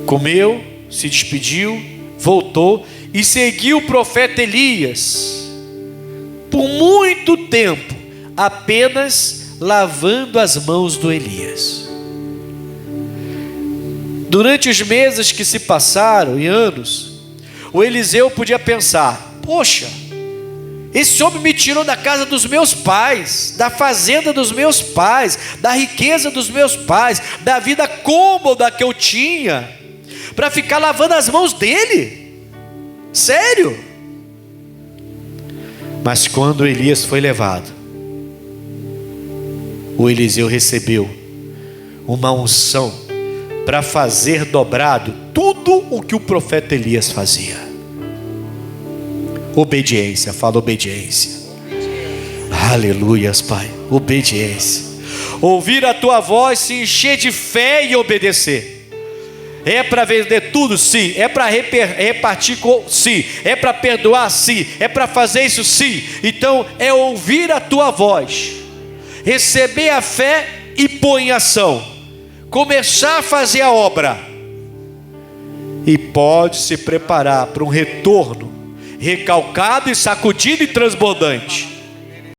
Comeu, se despediu, voltou e seguiu o profeta Elias por muito tempo, apenas lavando as mãos do Elias. Durante os meses que se passaram e anos, o Eliseu podia pensar: poxa, esse homem me tirou da casa dos meus pais, da fazenda dos meus pais, da riqueza dos meus pais, da vida cômoda que eu tinha, para ficar lavando as mãos dele? Sério? Mas quando Elias foi levado, o Eliseu recebeu uma unção para fazer dobrado tudo o que o profeta Elias fazia. Obediência, fala obediência. Aleluias, Pai, obediência. Ouvir a tua voz, se encher de fé e obedecer. É para vender tudo? Sim. É para repartir? Sim. É para perdoar? Sim. É para fazer isso? Sim. Então é ouvir a tua voz, receber a fé e pôr em ação, começar a fazer a obra, e pode se preparar para um retorno recalcado e sacudido e transbordante.